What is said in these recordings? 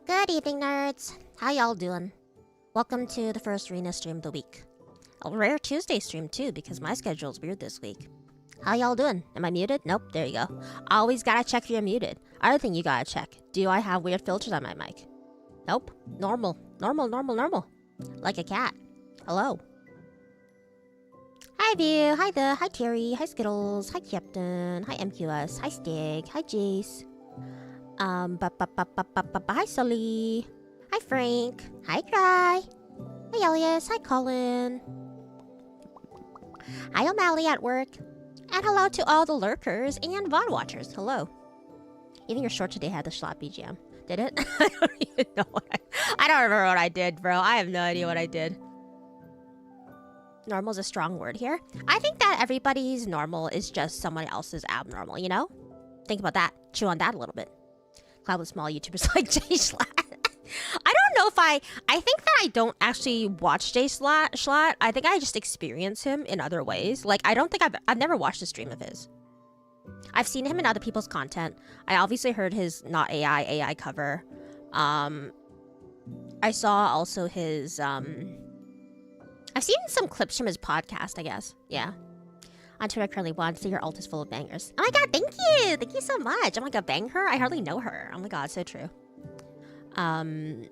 Good evening, nerds. How y'all doing? Welcome to the first Rina stream of the week. A rare Tuesday stream too, because my schedule's weird this week. How y'all doing? Am I muted? Nope, there you go. Always gotta check if you're muted. Other thing you gotta check. Do I have weird filters on my mic? Nope. Normal. Normal. Like a cat. Hello. Hi View. Hi the. Hi Terry. Hi Skittles. Hi Captain. Hi MQS. Hi Stig. Hi Jace. Hi Sully. Hi Frank. Hi Cry. Hi Elias. Hi Colin. Hi O'Malley at work. And hello to all the lurkers and VOD watchers. Hello. Even your short today had the Jschlatt BGM. Did it? I don't even know I don't remember what I did, bro. I have no idea what I did. Normal is a strong word here. I think that everybody's normal is just someone else's abnormal, you know? Think about that. Chew on that a little bit. Cloud with small YouTubers like Jschlatt. I don't know if I think that I don't actually watch Jschlatt. I think I just experience him in other ways. Like, I don't think I've never watched a stream of his. I've seen him in other people's content. I obviously heard his Not AI cover. I saw also his, I've seen some clips from his podcast, I guess. Yeah. On Twitter, I currently want to see your alt is full of bangers. Oh my god, thank you! Thank you so much. Oh my god, bang her? I hardly know her. Oh my god, so true. You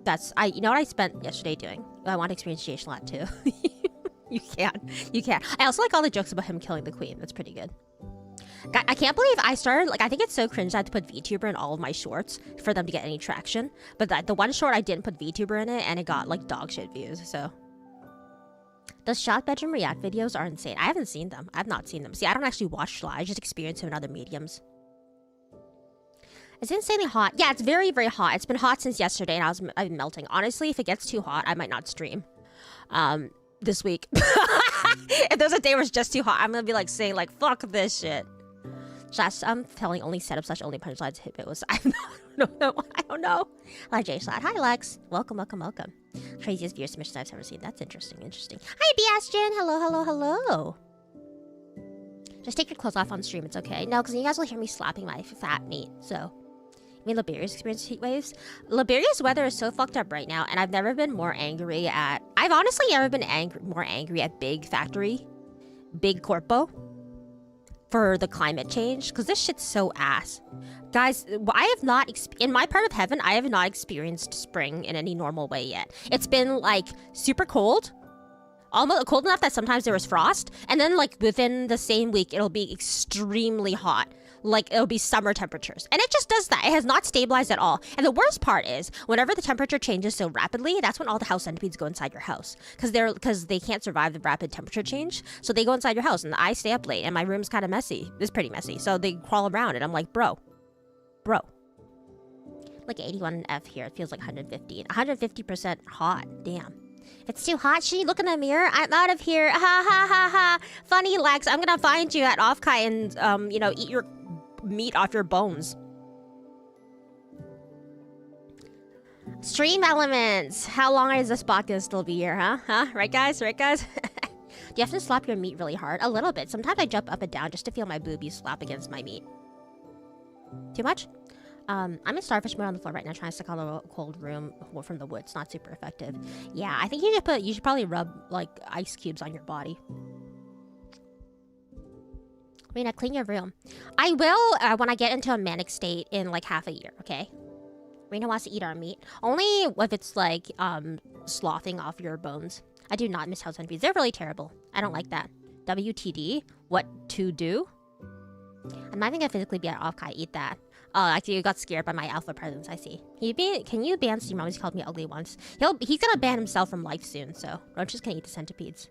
know what I spent yesterday doing? I want to experience Jschlatt too. You can't. I also like all the jokes about him killing the queen. That's pretty good. I can't believe I started, like, I think it's so cringe that I had to put VTuber in all of my shorts for them to get any traction. But the one short I didn't put VTuber in it, and it got, like, dog shit views, so. Those shot bedroom react videos are insane. I haven't seen them. I've not seen them. See, I don't actually watch Jschlatt. I just experience him in other mediums. It's insanely hot. Yeah, it's very, very hot. It's been hot since yesterday, and I've been melting. Honestly, if it gets too hot, I might not stream. This week. If there's a day where it's just too hot, I'm gonna be like saying like, fuck this shit. I'm telling only setup / only punchlines hit it was. I don't know. Hi Jschlatt. Hi Lex. Welcome. Craziest viewer submission I've ever seen. That's interesting. Hi Bastion. Hello. Just take your clothes off on stream. It's okay. No, because you guys will hear me slapping my fat meat. So, I mean, Liberia's experienced heat waves. Liberia's weather is so fucked up right now, and I've never been more angry at. I've honestly never been more angry at big corpo, for the climate change, because this shit's so ass. Guys, I have not, in my part of heaven, I have not experienced spring in any normal way yet. It's been like super cold. Almost cold enough that sometimes there was frost, and then like within the same week it'll be extremely hot, like it'll be summer temperatures, and it just does that. It has not stabilized at all. And the worst part is whenever the temperature changes so rapidly, that's when all the house centipedes go inside your house, because they can't survive the rapid temperature change, so they go inside your house. And I stay up late and my room's kind of messy. It's pretty messy, so they crawl around and I'm like, bro, like 81 F here. It feels like 150% hot. Damn. It's too hot. Should you look in the mirror? I'm out of here. Ha. Funny, Lex. I'm gonna find you at Offkai and, eat your meat off your bones. Stream elements. How long is this bot gonna still be here, huh? Right, guys? Do you have to slap your meat really hard? A little bit. Sometimes I jump up and down just to feel my boobies slap against my meat. Too much? I'm in starfish mode on the floor right now, trying to stick out a cold room from the woods. Not super effective. Yeah, I think you should probably rub like ice cubes on your body. Rina, clean your room. I will when I get into a manic state in like half a year. Okay. Rina wants to eat our meat only if it's like sloughing off your bones. I do not miss house centipedes. They're really terrible. I don't like that. WTD? What to do? I'm not even gonna physically be at Offkai. Eat that. Oh, actually, you got scared by my alpha presence, I see. Can you ban Steam? He's called me ugly once. He's gonna ban himself from life soon, so Roach is gonna eat the centipedes.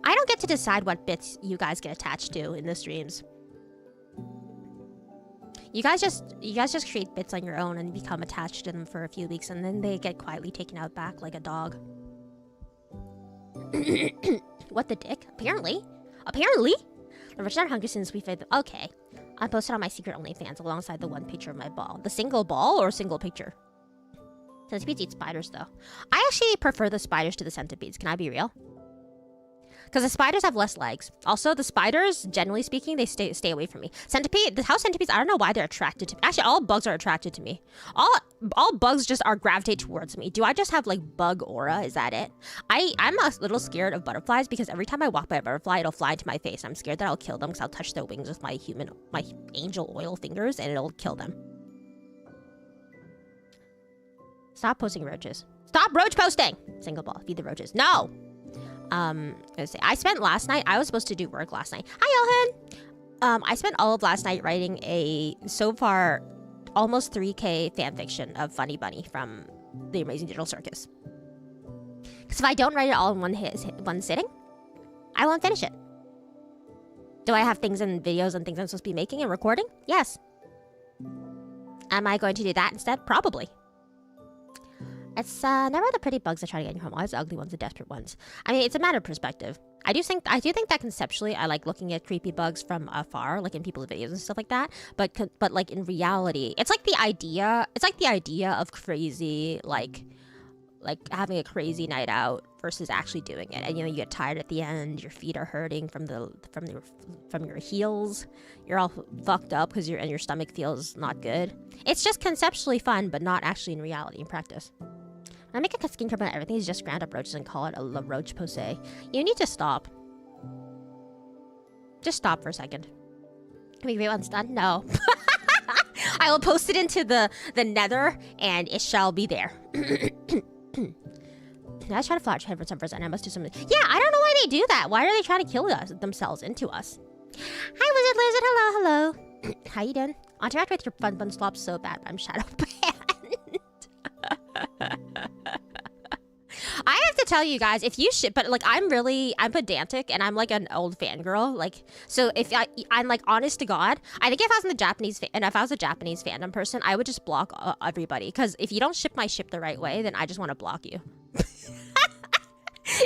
I don't get to decide what bits you guys get attached to in the streams. You guys just create bits on your own and become attached to them for a few weeks, and then they get quietly taken out back like a dog. What the dick? Apparently. The rich are hungry since we fed. Okay. I posted on my secret OnlyFans alongside the one picture of my ball. The single ball or single picture? Centipedes eat spiders though. I actually prefer the spiders to the centipedes. Can I be real? Because the spiders have less legs. Also, the spiders, generally speaking, they stay away from me. Centipede, the house centipedes, I don't know why they're attracted to me. Actually, all bugs are attracted to me. All bugs just are gravitate towards me. Do I just have like bug aura? Is that it? I'm a little scared of butterflies because every time I walk by a butterfly, it'll fly into my face. I'm scared that I'll kill them because I'll touch their wings with my angel oil fingers and it'll kill them. Stop posting roaches. Stop roach posting! Single ball. Feed the roaches. No! I spent last night, I was supposed to do work last night. Hi, Johan! I spent all of last night writing a, so far, almost 3K fanfiction of Funny Bunny from The Amazing Digital Circus. Because if I don't write it all in one sitting, I won't finish it. Do I have things and videos and things I'm supposed to be making and recording? Yes. Am I going to do that instead? Probably. It's never the pretty bugs that try to get in your home. Always the ugly ones, the desperate ones. I mean, it's a matter of perspective. I do think that conceptually, I like looking at creepy bugs from afar, like in people's videos and stuff like that. But like in reality, it's like the idea. It's like the idea of crazy, like having a crazy night out versus actually doing it. And you know, you get tired at the end. Your feet are hurting from your heels. You're all fucked up because your stomach feels not good. It's just conceptually fun, but not actually in reality in practice. I make a skincare about everything is just ground up roaches and call it a La Roche Posay. You need to stop. Just stop for a second. Can we great one's done? No. I will post it into the nether and it shall be there. I try to flash head for some person. I must do something. Yeah, I don't know why they do that. Why are they trying to kill themselves into us? Hi, Wizard Lizard. Hello. How you doing? I'll interact with your fun slops so bad. I'm shadow banned. I have to tell you guys, if you but like I'm pedantic and I'm like an old fangirl. Like, so if I'm like honest to God, I think if I was in the Japanese and if I was a Japanese fandom person, I would just block everybody. Because if you don't ship my ship the right way, then I just want to block you.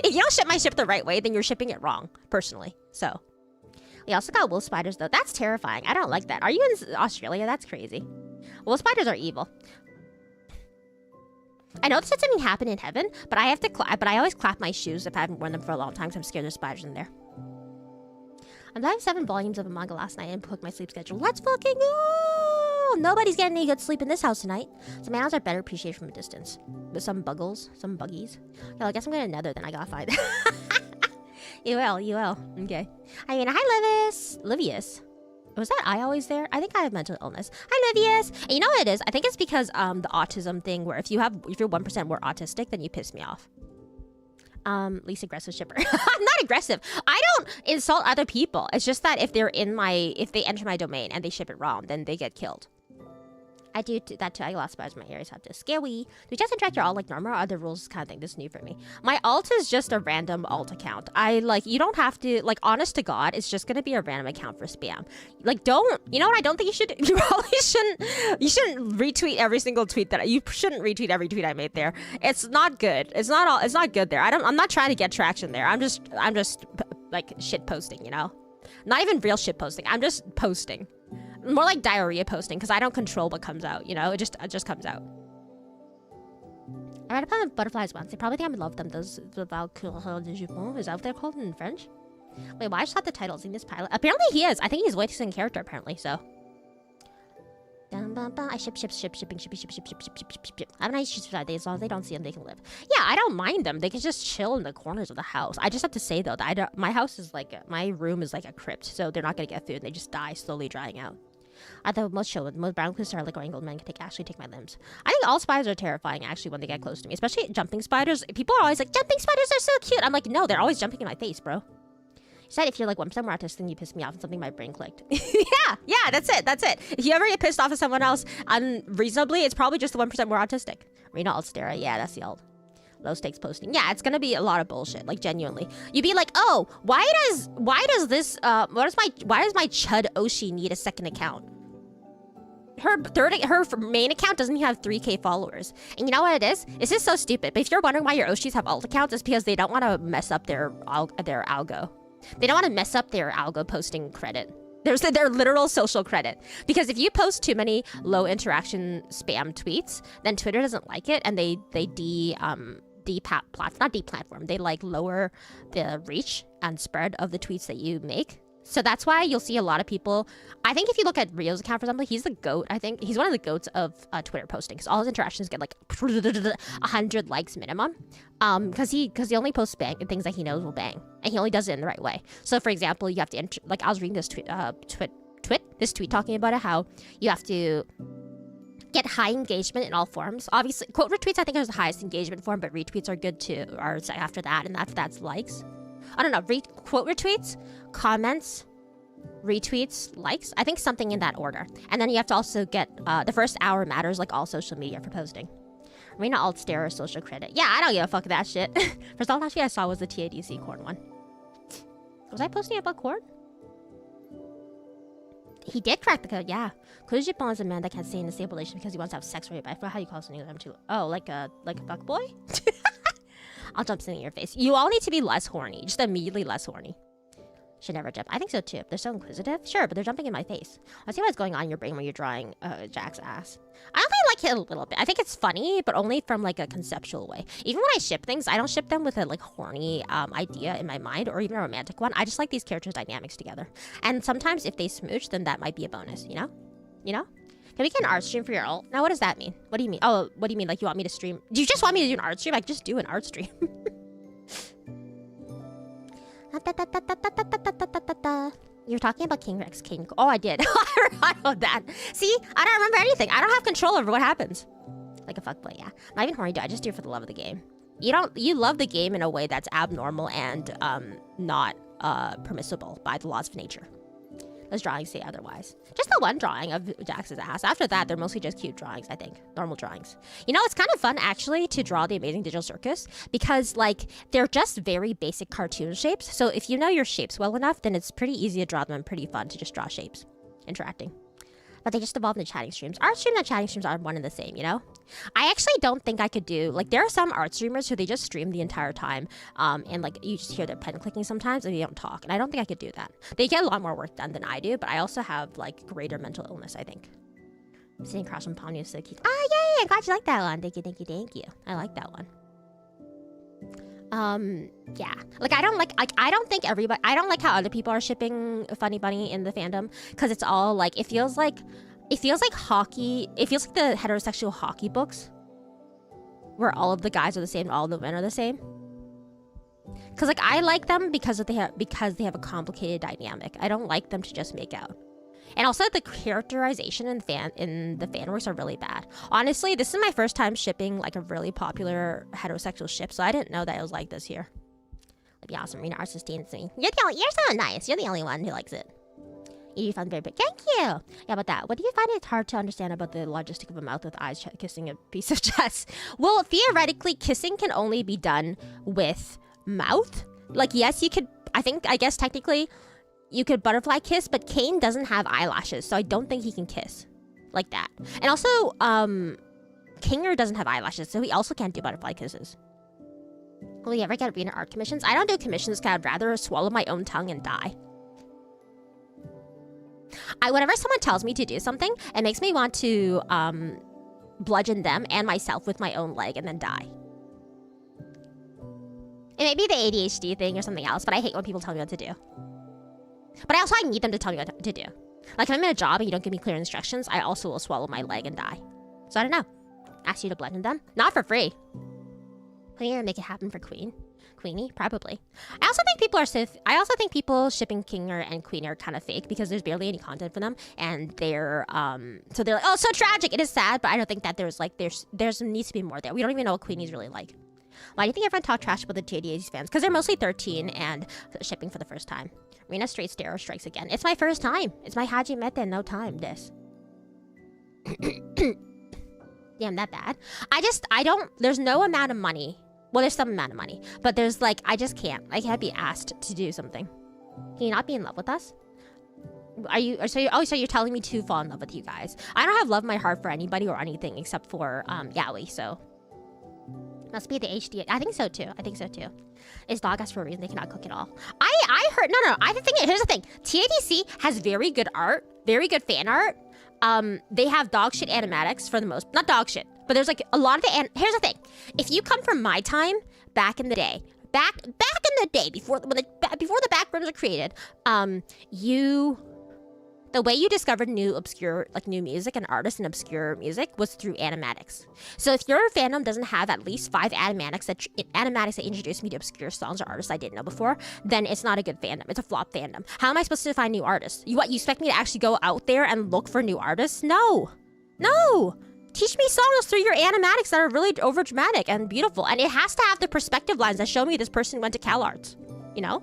If you don't ship my ship the right way, then you're shipping it wrong, personally. So, we also got wolf spiders though. That's terrifying. I don't like that. Are you in Australia? That's crazy. Wolf spiders are evil. I know this doesn't mean happen in heaven, but I have to. But I always clap my shoes if I haven't worn them for a long time because I'm scared there's spiders in there. I'm buying 7 volumes of a manga last night and booked my sleep schedule. Let's fucking go! Nobody's getting any good sleep in this house tonight. Some animals are better appreciated from a distance. But some buggies. Yeah, I guess I'm going to nether then I gotta find. You will. Okay. I mean, hi, Livius. Was that I always there? I think I have mental illness. Hi, Livius. And you know what it is? I think it's because the autism thing where if you're 1% more autistic, then you piss me off. Least aggressive shipper. I'm not aggressive. I don't insult other people. It's just that if they enter my domain and they ship it wrong, then they get killed. I do that too. I lost spiders in my areas have to scary. Do you just interact your alt like normal or other rules kind of thing? This is new for me. My alt is just a random alt account. You don't have to, like, honest to God, it's just gonna be a random account for spam. Like, you know what I don't think you should, you probably shouldn't retweet every single tweet you shouldn't retweet every tweet I made there. It's not good. It's not good there. I'm not trying to get traction there. I'm just like shit posting, you know? Not even real shit posting. I'm just posting. More like diarrhea posting, because I don't control what comes out, you know? It just comes out. I read about butterflies once. They probably think I love them. Those Valcours de Jupon. Is that what they're called in French? Wait, why is that the title? Is in this pilot? Apparently he is. I think he's voicing character, apparently, so. I shipping. I have a nice ship side. As long as they don't see them, they can live. Yeah, I don't mind them. They can just chill in the corners of the house. I just have to say, though, that my house is like, my room is like a crypt, so they're not going to get food. They just die, slowly drying out. I thought most chill. Most brown clues are like going gold men can actually take my limbs. I think all spiders are terrifying actually when they get close to me, especially jumping spiders. People are always like, jumping spiders are so cute. I'm like, no, they're always jumping in my face, bro. You said if you're like 1% more autistic, then you piss me off and something my brain clicked. yeah, that's it. If you ever get pissed off at someone else unreasonably, it's probably just the 1% more autistic. Rina Astera, yeah, that's the old. Low stakes posting. Yeah, it's gonna be a lot of bullshit, like genuinely. You'd be like, oh, why does my chud Oshi need a second account? Her main account doesn't even have 3K followers. And you know what it is? This is so stupid. But if you're wondering why your Oshis have alt accounts, it's because they don't want to mess up their algo. They don't want to mess up their algo posting credit. Their literal social credit. Because if you post too many low interaction spam tweets, then Twitter doesn't like it and they not deplatform. They like lower the reach and spread of the tweets that you make. So that's why you'll see a lot of people. I think if you look at Rio's account, for example, he's the GOAT. I think he's one of the GOATs of Twitter posting. Because all his interactions get like 100 likes minimum. Because he only posts things that he knows will bang, and he only does it in the right way. So for example, you have to like I was reading this tweet talking about it, how you have to get high engagement in all forms. Obviously, quote retweets I think is the highest engagement form, but retweets are good too. Or after that, and that's likes. I don't know, quote retweets, comments, retweets, likes. I think something in that order. And then you have to also get, the first hour matters like all social media for posting. Rina Astera social credit. Yeah, I don't give a fuck that shit. First all actually I saw was the TADC corn one. Was I posting about corn? He did crack the code, yeah. Kujipon is a man that can't stay in a stable relationship because he wants to have sex with you. I forgot how you call something like too. Oh, like a fuckboy? I'll jump something in your face. You all need to be less horny. Just immediately less horny. Should never jump. I think so too. They're so inquisitive. Sure, but they're jumping in my face. I see what's going on in your brain when you're drawing Jack's ass. I only like it a little bit. I think it's funny, but only from like a conceptual way. Even when I ship things, I don't ship them with a like horny idea in my mind or even a romantic one. I just like these characters' dynamics together. And sometimes if they smooch, then that might be a bonus, you know? You know? Can we get an art stream for your ult? Now, what does that mean? What do you mean? Oh, what do you mean? Like, you want me to stream? Do you just want me to do an art stream? I can just do an art stream. You're talking about King Rex King. Oh, I did. I forgot about that. See? I don't remember anything. I don't have control over what happens. Like a fuckboy, yeah. Not even horny, I just do it for the love of the game. You love the game in a way that's abnormal and not permissible by the laws of nature. Those drawings say otherwise. Just the one drawing of Jax's ass. After that, they're mostly just cute drawings, I think. Normal drawings. You know, it's kind of fun, actually, to draw the Amazing Digital Circus because, like, they're just very basic cartoon shapes. So if you know your shapes well enough, then it's pretty easy to draw them and pretty fun to just draw shapes. Interacting. But they just evolved into chatting streams. Art stream and chatting streams are one and the same, you know? I actually don't think I could do... Like, there are some art streamers who they just stream the entire time. And, like, you just hear their pen clicking sometimes and they don't talk. And I don't think I could do that. They get a lot more work done than I do, but I also have, like, greater mental illness, I think. Sitting across from Pomni is so cute. Ah, yay! I'm glad you like that one. Thank you, thank you, thank you. I like that one. Yeah. Like, I don't like how other people are shipping Funny Bunny in the fandom. Because it's all, like, it feels like hockey. It feels like the heterosexual hockey books. Where all of the guys are the same and all the men are the same. Because, like, I like them because they have a complicated dynamic. I don't like them to just make out. And also, the characterization in the fan works are really bad. Honestly, this is my first time shipping like a really popular heterosexual ship, so I didn't know that it was like this here. It'd be awesome. Rina sustains me. You're so nice. You're the only one who likes it. You found very big. Thank you. Yeah, about that. What do you find it hard to understand about the logistic of a mouth with eyes kissing a piece of chest? Well, theoretically, kissing can only be done with mouth. Like, yes, you could. I guess technically. You could butterfly kiss, but Kane doesn't have eyelashes, so I don't think he can kiss like that. And also, Kinger doesn't have eyelashes, so he also can't do butterfly kisses. Will you ever get Rina art commissions? I don't do commissions because I'd rather swallow my own tongue and die. Whenever someone tells me to do something, it makes me want to bludgeon them and myself with my own leg and then die. It may be the ADHD thing or something else, but I hate when people tell me what to do. But I need them to tell me what to do. Like, if I'm in a job and you don't give me clear instructions, I also will swallow my leg and die. So I don't know. Ask you to bludgeon them? Not for free. Are you gonna make it happen for Queenie? Probably. I also think people shipping Kinger and Queen are kind of fake because there's barely any content for them, and they're so they're like, oh, so tragic. It is sad, but I don't think that there's needs to be more there. We don't even know what Queenie's really like. Why do you think everyone talk trash about the JDA's fans? Because they're mostly 13 and shipping for the first time. Rina straight stare strikes again. It's my first time. It's my Hajimete in no time, this. Damn, that bad. There's no amount of money. Well, there's some amount of money. But there's like, I just can't. I can't be asked to do something. Can you not be in love with us? So you're telling me to fall in love with you guys. I don't have love in my heart for anybody or anything except for Yaoi, so. Must be the HD. I think so too. It's dog ass for a reason. They cannot cook at all. I heard. No. Here's the thing. TADC has very good art, very good fan art. They have dog shit animatics for the most. Not dog shit. But there's like a lot of the here's the thing. If you come from my time back in the day, back in the day before the back rooms were created, the way you discovered new music and artists and obscure music was through animatics. So if your fandom doesn't have at least 5 animatics that introduced me to obscure songs or artists I didn't know before, then it's not a good fandom. It's a flop fandom. How am I supposed to find new artists? You expect me to actually go out there and look for new artists? No. Teach me songs through your animatics that are really overdramatic and beautiful. And it has to have the perspective lines that show me this person went to CalArts. You know?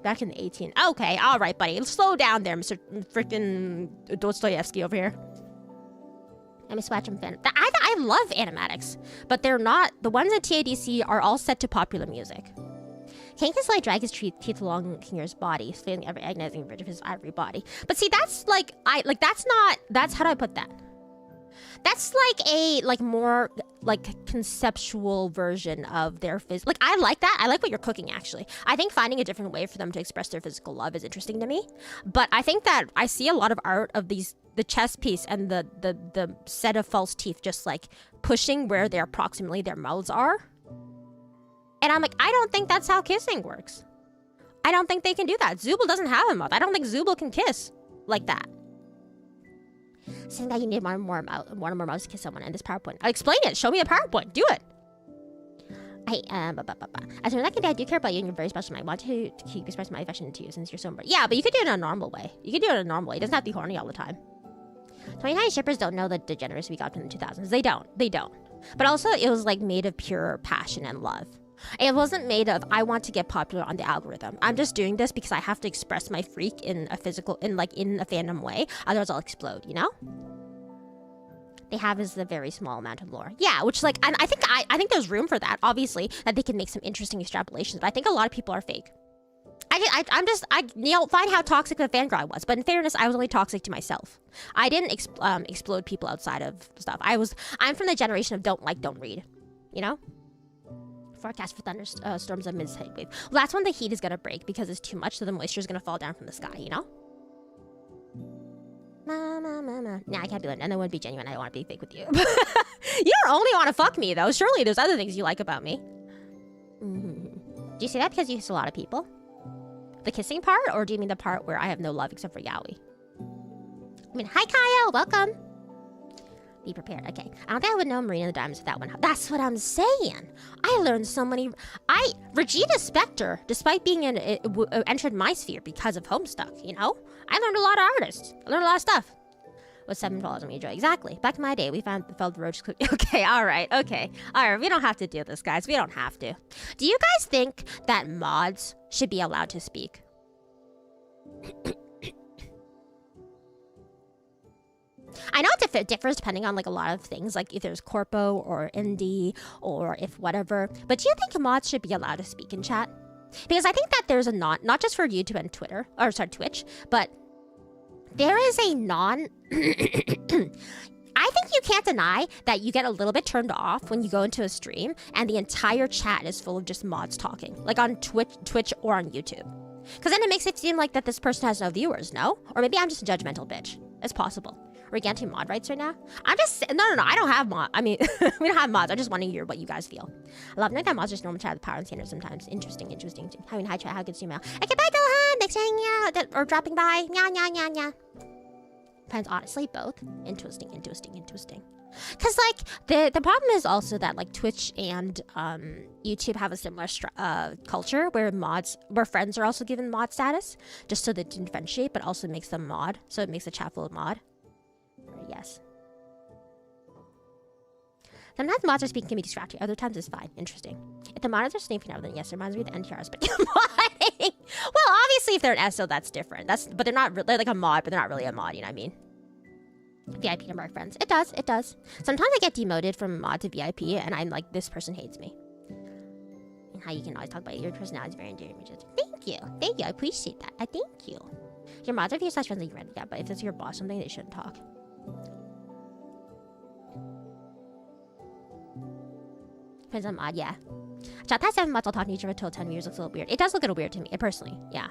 Back in the 18. Okay, all right, buddy. Slow down there, Mr. Freaking Dostoevsky over here. Let me swatch them. I love animatics, but they're not. The ones at TADC are all set to popular music. King can drag his teeth along Kinger's body, feeling every agonizing bridge of his ivory body. But see, that's that's how do I put that? That's like a more conceptual version of their I like that. I like what you're cooking, actually. I think finding a different way for them to express their physical love is interesting to me. But I think that I see a lot of art of the chest piece and the set of false teeth just like pushing where approximately their mouths are. And I'm like, I don't think that's how kissing works. I don't think they can do that. Zooble doesn't have a mouth. I don't think Zooble can kiss like that. Saying that you need one more mouths to kiss someone in this PowerPoint. I'll explain it. Show me a PowerPoint. Do it. As a second, I do care about you and you're very special. I want to keep expressing my affection to you since you're so important. Yeah, but you could do it in a normal way. It doesn't have to be horny all the time. 29 shippers don't know the degeneracy we got from the 2000s. They don't. But also, it was like made of pure passion and love. It wasn't made of, I want to get popular on the algorithm. I'm just doing this because I have to express my freak in a fandom way. Otherwise, I'll explode, you know? They have is the very small amount of lore. Yeah, which and I think there's room for that, obviously, that they can make some interesting extrapolations. But I think a lot of people are fake. Find how toxic the fangirl I was. But in fairness, I was only toxic to myself. I didn't explode people outside of stuff. I'm from the generation of don't read, you know? Forecast for thunderstorms and mid-heat wave. Well, that's when the heat is going to break because it's too much, so the moisture is going to fall down from the sky, you know? Nah, I can't be like, and that wouldn't be genuine. I don't want to be fake with you. You don't only want to fuck me, though. Surely there's other things you like about me. Do you say that because you kiss a lot of people? The kissing part? Or do you mean the part where I have no love except for Yaoi? I mean, hi, Kyle. Welcome. Be prepared. Okay. I don't think I would know Marina and the Diamonds without one. That's what I'm saying. I learned so many. Regina Spektor, despite being entered my sphere because of Homestuck, you know? I learned a lot of artists. I learned a lot of stuff. With 7 followers on me, Joy. Exactly. Back in my day, we felt the roach. Okay, all right. We don't have to do this, guys. We don't have to. Do you guys think that mods should be allowed to speak? I know it differs depending on a lot of things, like if there's corpo or indie or if whatever. But do you think mods should be allowed to speak in chat? Because I think that there's a not just for YouTube and Twitch, but there is a I think you can't deny that you get a little bit turned off when you go into a stream and the entire chat is full of just mods talking, like on Twitch or on YouTube. Because then it makes it seem like that this person has no viewers, no? Or maybe I'm just a judgmental bitch. It's possible. We're getting mod rights right now? No, I don't have mod. I mean, we don't have mods. I'm just wondering what you guys feel. I love knowing that mods just normal chat with power and standards sometimes. Interesting. I mean, hi chat, how good's your mail? Okay, bye, Gohan. Thanks for hanging out or dropping by. Nya. Depends, honestly, both. Interesting. Because, the problem is also that, Twitch and YouTube have a similar culture where friends are also given mod status, just so they can differentiate, but also makes them mod, so it makes the chat full of mod. Yes. Sometimes mods are speaking can be distracting, other times it's fine. Interesting. If the mods are sneaking out, then yes, it reminds me of the NTRs, but modding. Well, obviously, if they're an SO, that's different. But they're not. They're like a mod, but they're not really a mod. You know what I mean? VIP number of friends. It does. Sometimes I get demoted from mod to VIP, and I'm like, this person hates me. And how you can always talk about your personality is very endearing. Thank you. I appreciate that. I thank you. Your mods are for your slash friends that you read. Yeah, but if it's your boss something, they shouldn't talk. Depends on mod, yeah. Chat has 7 mods. I'll talk to each other until 10 years. Looks a little weird. It does look a little weird to me, personally. Yeah.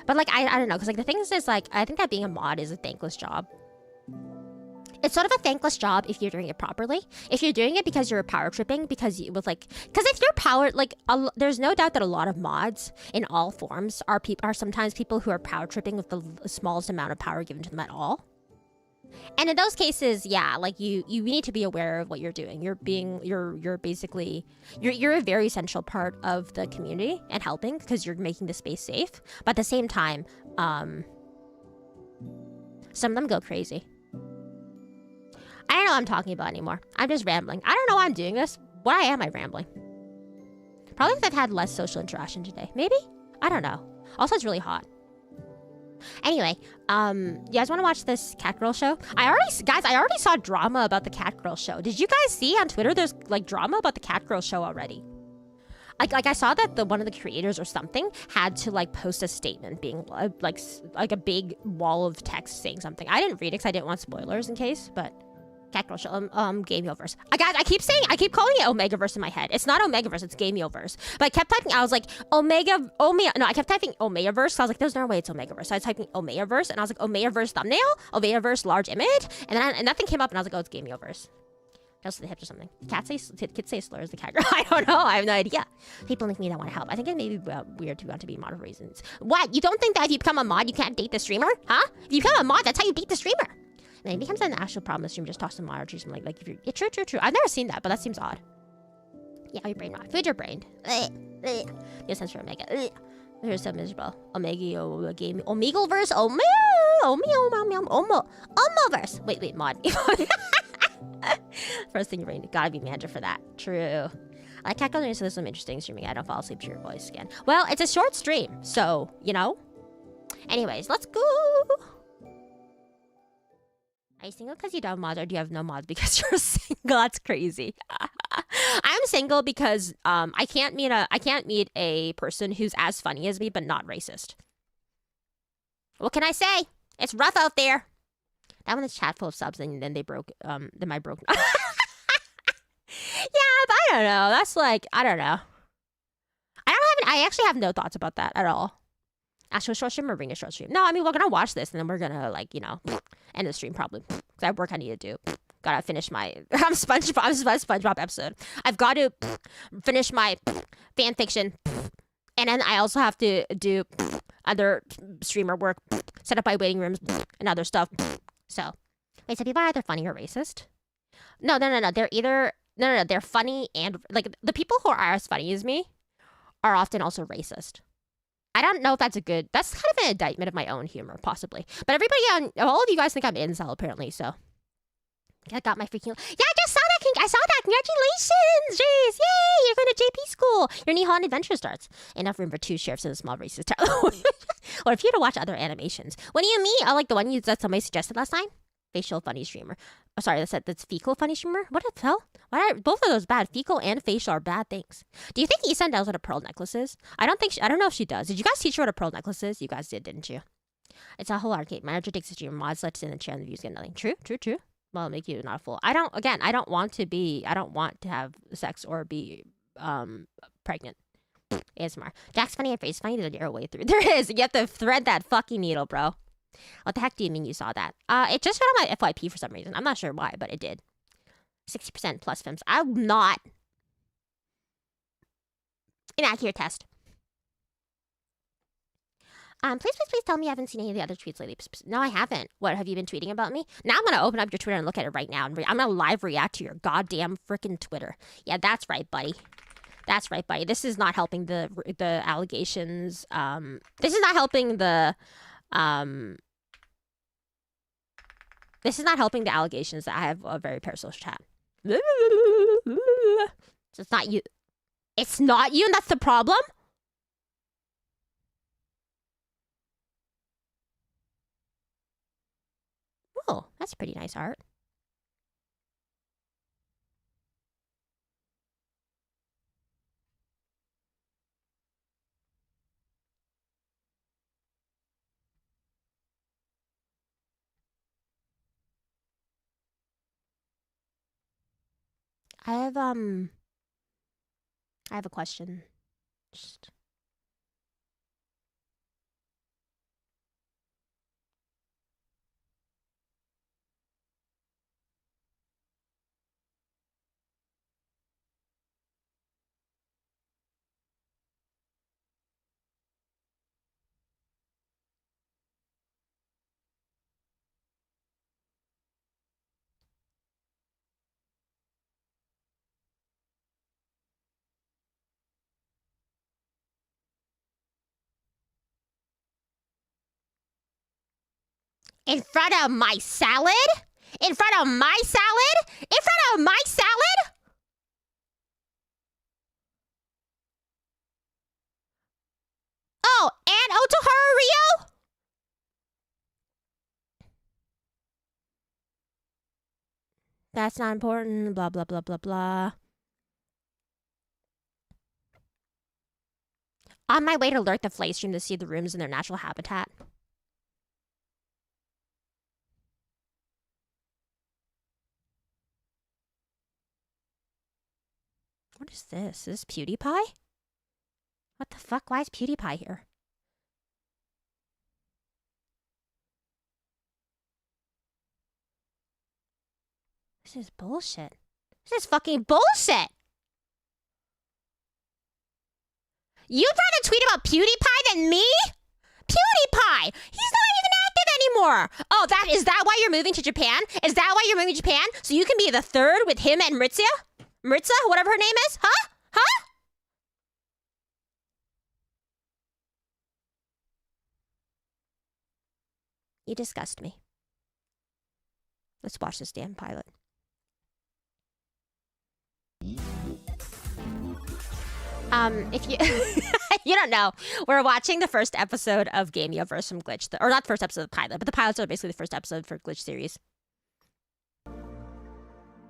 But I don't know, because the thing is I think that being a mod is a thankless job. it's sort of a thankless job if you're doing it properly. If you're doing it because you're power tripping, because you with like, because if you're power like, there's no doubt that a lot of mods in all forms are sometimes people who are power tripping with the smallest amount of power given to them at all. And in those cases, yeah, like you need to be aware of what you're doing. You're basically you're a very essential part of the community and helping because you're making the space safe. But at the same time, some of them go crazy. I don't know what I'm talking about anymore. I'm just rambling. I don't know why I'm doing this. Why am I rambling? Probably because I've had less social interaction today. Maybe? I don't know. Also, it's really hot. Anyway, you guys want to watch this Catgirl show? I already saw drama about the Catgirl show. Did you guys see on Twitter there's like drama about the Catgirl show already? Like I saw that one of the creators or something had to like post a statement being like a big wall of text saying something. I didn't read it because I didn't want spoilers in case, but Catgirl show, Gameoverse. Guys, I keep calling it Omegaverse in my head. It's not Omegaverse, it's Gameoverse. But I kept typing, I was like, I kept typing Omegaverse, so I was like, there's no way it's Omegaverse. So I was typing Omegaverse, and I was like, Omegaverse thumbnail, Omegaverse large image, and nothing came up, and I was like, oh, it's Gameoverse. Just the hips or something. Kids say slurs, the cat girl. I don't know, I have no idea. People like me that want to help. I think it may be weird to want to be mod for reasons. What? You don't think that if you become a mod, you can't date the streamer? Huh? If you become a mod, that's how you date the streamer. And it becomes an actual problem. The stream just talks to moderators or something like if you're... Yeah, true. I've never seen that, but that seems odd. Yeah, your brain rot. Food your brain. No sense for Omega. They're so miserable. Omega, game... Omegaverse? Omoverse. Wait, mod. First thing your brain. Gotta be manager for that. True. I can't go into some interesting streaming. I don't fall asleep to your voice again. Well, it's a short stream, so, you know. Anyways, let's go. Are you single because you don't have mods, or do you have no mods because you're single? That's crazy. I'm single because I can't meet a person who's as funny as me but not racist. What can I say? It's rough out there. That one is chat full of subs, and then they broke. Then I broke. Yeah, but I don't know. That's like I don't know. I actually have no thoughts about that at all. Actual short stream or Rina short stream? No, I mean we're gonna watch this and then we're gonna like end the stream probably. Cause I have work I need to do. Gotta finish my SpongeBob episode. I've got to finish my fan fiction, and then I also have to do other streamer work, set up my waiting rooms and other stuff. So, wait, so people are either funny or racist? No. They're either they're funny and like the people who are as funny as me are often also racist. I don't know if that's kind of an indictment of my own humor, possibly. But all of you guys think I'm incel, apparently, so. I got my freaking... Yeah, I just saw that! I saw that! Congratulations, Jace! Yay! You're going to JP school! Your Nihon adventure starts. Enough room for 2 sheriffs in a small racist town. Or if you to watch other animations. What do you mean? Oh, like the one that somebody suggested last time? Facial funny streamer. Oh, sorry, that's fecal funny streamer? What the hell? Both of those bad. Fecal and facial are bad things. Do you think Isan knows what a pearl necklace is? I don't know if she does. Did you guys teach her what a pearl necklace is? You guys did, didn't you? It's a whole arcade. Manager takes a stream. Mods lets in the chair and the views get nothing. True. Well, it'll make you not a fool. I don't want to have sex or be pregnant. ASMR. Jack's funny and face funny. There's a way through. There is. You have to thread that fucking needle, bro. What the heck do you mean you saw that? It just read on my FYP for some reason. I'm not sure why, but it did. 60% plus films. I'm not. Inaccurate test. Please tell me you haven't seen any of the other tweets lately. No, I haven't. What, have you been tweeting about me? Now I'm gonna open up your Twitter and look at it right now. I'm gonna live react to your goddamn freaking Twitter. Yeah, that's right, buddy. That's right, buddy. This is not helping the allegations. This is not helping the This is not helping the allegations that I have a very parasocial chat. So it's not you. It's not you, and that's the problem? Oh, that's pretty nice art. I have a question. Just... In front of my salad? In front of my salad? In front of my salad? Oh, and Otoharu Rio? That's not important. Blah, blah, blah, blah, blah. On my way to lurk the flay stream to see the rooms in their natural habitat. What is this? Is this PewDiePie? What the fuck? Why is PewDiePie here? This is bullshit. This is fucking bullshit! You'd rather tweet about PewDiePie than me? PewDiePie! He's not even active anymore! Oh, is that why you're moving to Japan? Is that why you're moving to Japan? So you can be the third with him and Maritza? Maritza? Whatever her name is? Huh? Huh? You disgust me. Let's watch this damn pilot. If you you don't know, we're watching the first episode of Gameoverse from Glitch, or not the first episode of the pilot, but the pilots are basically the first episode for Glitch series.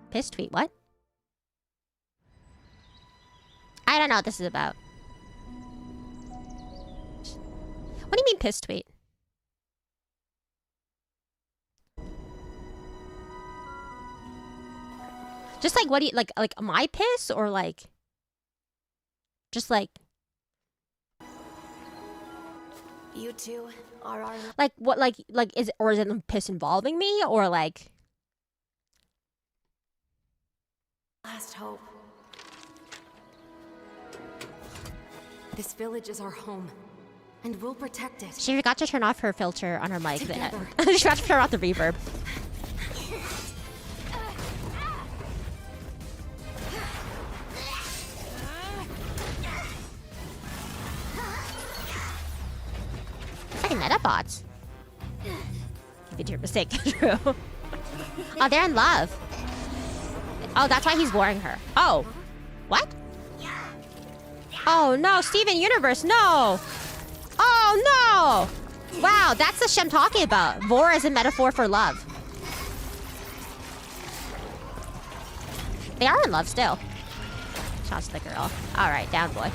Piss tweet, what? I don't know what this is about. What do you mean piss tweet? Just like what do you like my piss or like just like you two are our like what like is it, or is it piss involving me or like last hope. This village is our home, and we'll protect it. She forgot to turn off her filter on her mic. She forgot to turn off the reverb. Metabots. Keep it to your mistake, True. Oh, they're in love. Oh, that's why he's warring her. Oh. What? Oh, no. Steven Universe, no. Oh, no. Wow, that's the shit I'm talking about. Vor is a metaphor for love. They are in love still. Shots to the girl. All right, down, boy.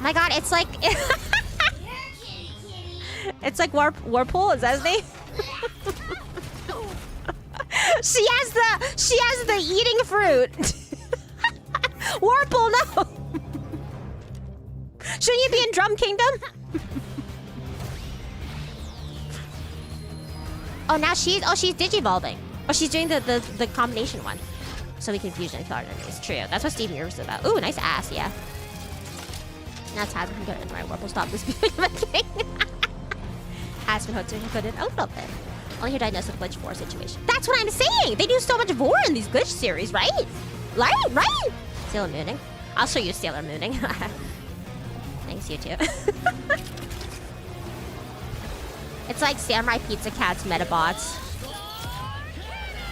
My God, it's like... It's like Warpool, is that his name? She has the eating fruit. Warpool, no. Shouldn't you be in Drum Kingdom? Oh, now she's digivolving. Oh, she's doing the combination one. So we can fusion and color enemies. True. That's what Steven Universe is about. Ooh, nice ass, yeah. That's how I'm good. Right, Warpool, stop this being a thing. Has been hooked to put in a little bit. Only here diagnosed with Glitch 4 situation. That's what I'm saying! They do so much vor in these Glitch series, right? Right? Sailor Mooning. I'll show you Sailor Mooning. Thanks, YouTube. It's like Samurai Pizza Cat's Metabots.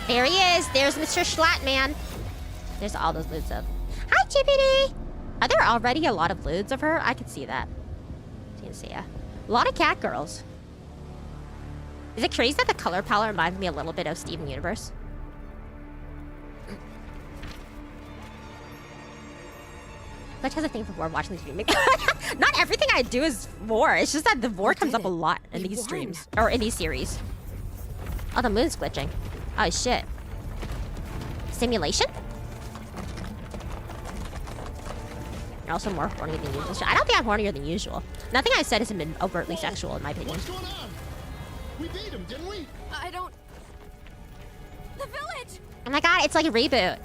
There he is! There's Mr. Jschlatt, man. There's all those lewds of. Hi, Chippity! Are there already a lot of lewds of her? I could see that. You can see, yeah. A lot of cat girls. Is it crazy that the color palette reminds me a little bit of Steven Universe? Glitch has a thing for vor watching the stream. Not everything I do is vor. It's just that the vor comes up a lot in these streams. Or in these series. Oh, the moon's glitching. Oh, shit. Simulation? You're also more horny than usual. I don't think I'm hornier than usual. Nothing I've said hasn't been overtly sexual, in my opinion. What's going on? We beat him, didn't we? I don't... The village! Oh my God, it's like a reboot.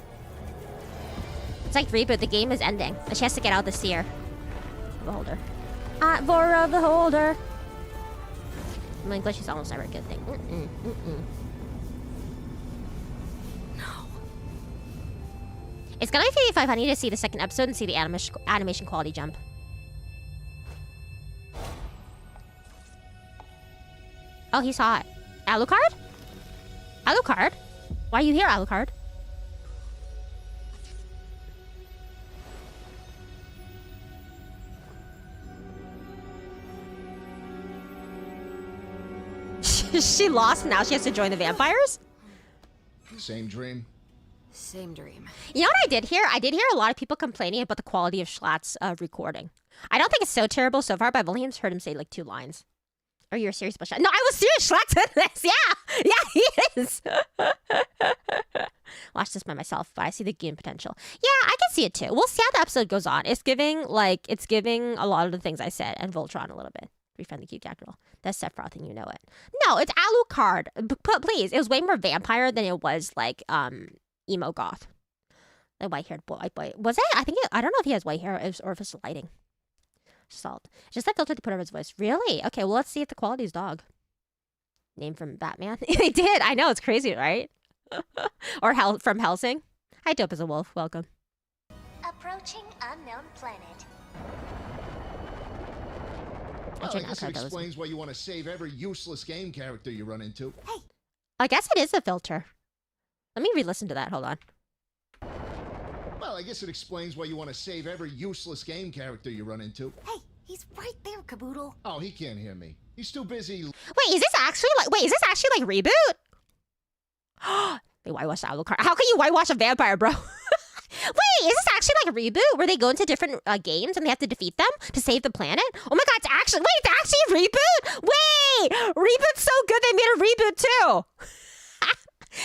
It's like reboot. The game is ending. And she has to get out the seer. Beholder. Vor of the Holder. I mean, Glitch is almost never a good thing. No. It's gonna be 55. I need to see the second episode and see the animation quality jump. Oh, he saw it. Alucard? Alucard? Why are you here, Alucard? She lost and now she has to join the vampires? Same dream. Same dream. You know what I did hear? I did hear a lot of people complaining about the quality of Jschlatt's recording. I don't think it's so terrible so far, but I've only heard him say like 2 lines. Are you serious about Jschlatt? No, I was serious. Jschlatt said this. Yeah. Yeah, he is. Watch this by myself, but I see the game potential. Yeah, I can see it too. We'll see how the episode goes on. It's giving a lot of the things I said and Voltron a little bit. Befriend the cute cat girl. That's Sephiroth and you know it. No, it's Alucard. Please, it was way more vampire than it was like emo goth. The white-haired boy. Was it? I don't know if he has white hair or if it's lighting. Salt. Just that filter to put over his voice. Really? Okay, well, let's see if the quality's dog. Name from Batman. They did. I know, it's crazy, right? Or from Helsing. Hi, Dope as a Wolf. Welcome. Approaching unknown planet. Well, I guess it explains why you want to save every useless game character you run into. Hey. I guess it is a filter. Let me re-listen to that. Hold on. Well, I guess it explains why you want to save every useless game character you run into. Hey, he's right there, Caboodle. Oh, he can't hear me. He's too busy. Wait, is this actually like reboot? They whitewash Alucard. How can you whitewash a vampire, bro? Wait, is this actually like a reboot where they go into different games and they have to defeat them to save the planet? Oh my god, it's actually a reboot? Wait, reboot's so good they made a reboot too.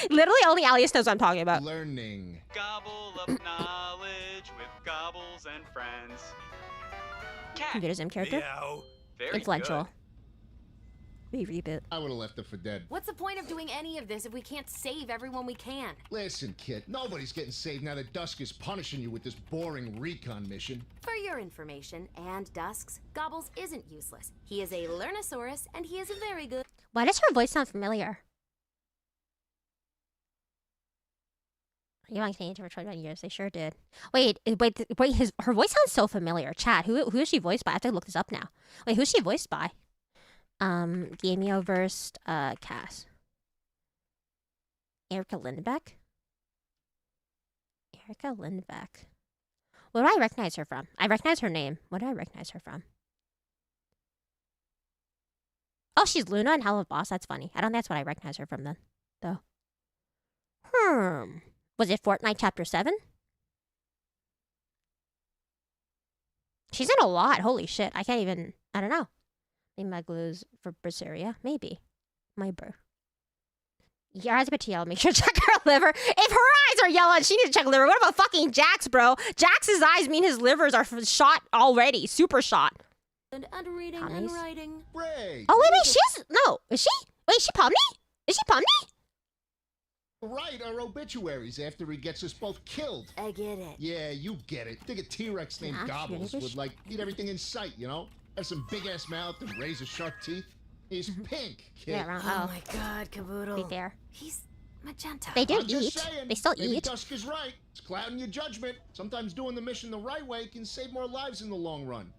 Literally only Alias knows what I'm talking about. Learning. Gobble up knowledge with gobbles and friends. Cat. Computer Sim character. Meow. Very Influential. good. Reboot. I would have left her for dead. What's the point of doing any of this if we can't save everyone we can? Listen, kid, nobody's getting saved now that Dusk is punishing you with this boring recon mission. For your information, and Dusk's, Gobbles isn't useless. He is a Lernosaurus, and he is very good. Why does her voice sound familiar? You on Canadian for 21 years. They sure did. Wait. Her voice sounds so familiar. Chat. Who is she voiced by? I have to look this up now. Wait, who's she voiced by? Gameoverse cast. Erica Lindbeck. What do I recognize her from? I recognize her name. What do I recognize her from? Oh, she's Luna in Hell of Boss. That's funny. I don't think that's what I recognize her from then, though. Was it Fortnite Chapter 7? She's in a lot. Holy shit. I don't know. Maybe my glues for Berseria. Maybe. My bro. Your eyes are a bit yellow. Make sure to check her liver. If her eyes are yellow, she needs to check liver. What about fucking Jax, bro? Jax's eyes mean his livers are shot already. Super shot. And reading and writing. Ray! Oh, wait. No. Is she? Wait, is she Pomni? Is she Pomni? Right, our obituaries after he gets us both killed. I get it. Yeah, you get it. Think a T-Rex named Gobbles would, like, eat everything in sight, you know? Have some big-ass mouth and razor-sharp teeth. He's pink, kid. Yeah, wrong. Oh my god, Caboodle. Be fair. He's magenta. They do I'm just eat. saying, They still maybe eat. Dusk is right. It's clouding your judgment. Sometimes doing the mission the right way can save more lives in the long run.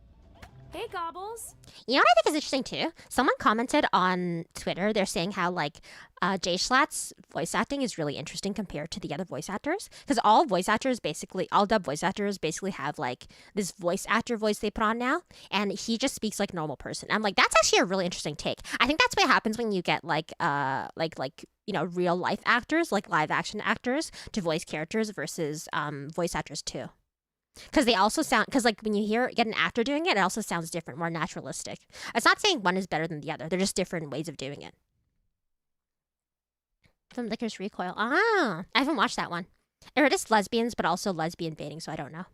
Hey, Gobbles. You know what I think is interesting too? Someone commented on Twitter. They're saying how like Jschlatt's voice acting is really interesting compared to the other voice actors, because all dub voice actors basically have like this voice actor voice they put on now, and he just speaks like a normal person. I'm like, that's actually a really interesting take. I think that's what happens when you get like real life actors, like live action actors, to voice characters versus voice actors too. Because they also like when you get an actor doing it, it also sounds different, more naturalistic. It's not saying one is better than the other. They're just different ways of doing it. Some Licorice Recoil. I haven't watched that one. I heard it's lesbians, but also lesbian baiting, so I don't know.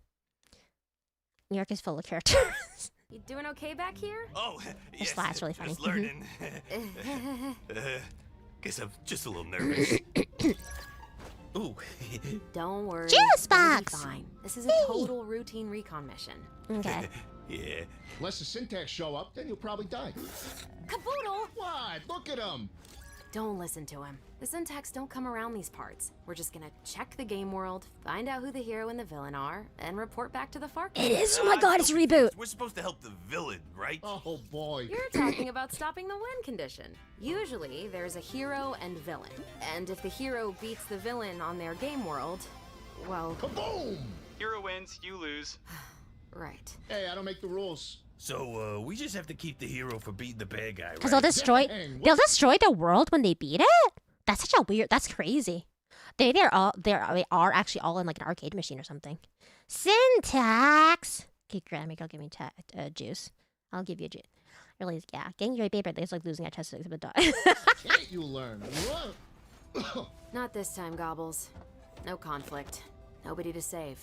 New York is full of characters. You doing okay back here? Oh, yes. That's really funny. Just learning. Guess I'm just a little nervous. Ooh. Don't worry. Juice You'll be box! fine. This is a total routine recon mission. Okay. Yeah. Unless the syntax show up, then you'll probably die. Caboodle! What? Look at him! Don't listen to him. The syntax don't come around these parts. We're just gonna check the game world, find out who the hero and the villain are, and report back to the FARC. It is. Oh my god, it's a reboot. We're supposed to help the villain, right? Oh boy. You're talking about stopping the win condition. Usually, there's a hero and villain. And if the hero beats the villain on their game world, well... Kaboom! Hero wins, you lose. Right. Hey, I don't make the rules. So, we just have to keep the hero from beating the bad guy, Because right? they'll destroy the world when they beat it? That's such a weird, that's crazy. They are actually all in like an arcade machine or something. Syntax! Okay, Grammy, go give me juice. I'll give you juice. Really, yeah. Getting your paper is like losing a test of a dog. Can't you learn? What? Not this time, Gobbles. No conflict. Nobody to save.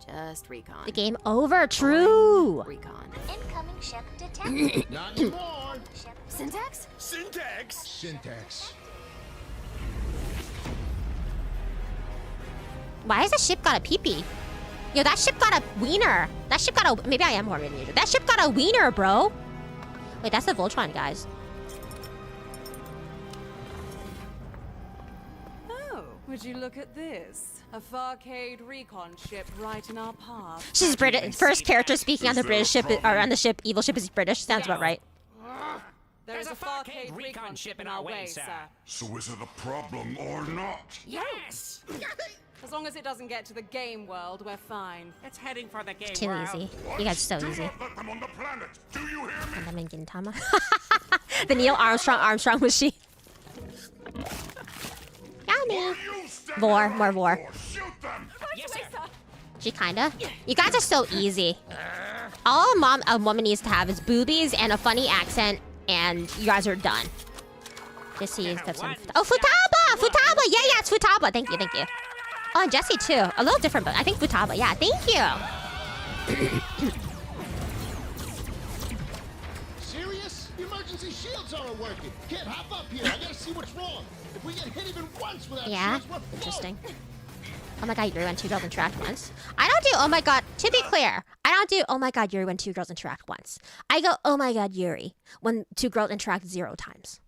Just recon. The game over, true! Recon. Incoming ship detected. Not anymore. Ship Syntax? Syntax! Syntax. Why has the ship got a pee-pee? Yo, that ship got a wiener. That ship got a... Maybe I am horny than you. That ship got a wiener, bro. Wait, that's the Voltron, guys. Oh, would you look at this? A Farcade recon ship right in our path. She's British. First character speaking on the British ship, or on the ship, evil ship is British. Sounds about right. There's a Farcade recon ship in our way, sir. So is it a problem or not? Yes! As long as it doesn't get to the game world, we're fine. It's heading for the game Too world. easy. You guys are so Do easy. not let them on the planet. Do you hear me? And I'm in Gintama. The Neil Armstrong machine. Got me. You stand Vor, there more right vor. for. Shoot them. Yes, sir. She kinda. You guys are so easy. All a woman needs to have is boobies and a funny accent, and you guys are done. Just see if that's some. Oh, Futaba! Futaba! Yeah, it's Futaba. Thank you. Oh, and Jessie too. A little different, but I think Futaba. Yeah, thank you. Serious? The emergency shields aren't working. Kid, hop up here. I gotta see what's wrong. If we get hit even once without Yeah, shields, we're interesting. Oh my god, Yuri went 2 girls interact once. I don't do oh my god, to be clear, I don't do oh my god, Yuri when 2 girls interact once. I go oh my god, Yuri when 2 girls interact 0 times.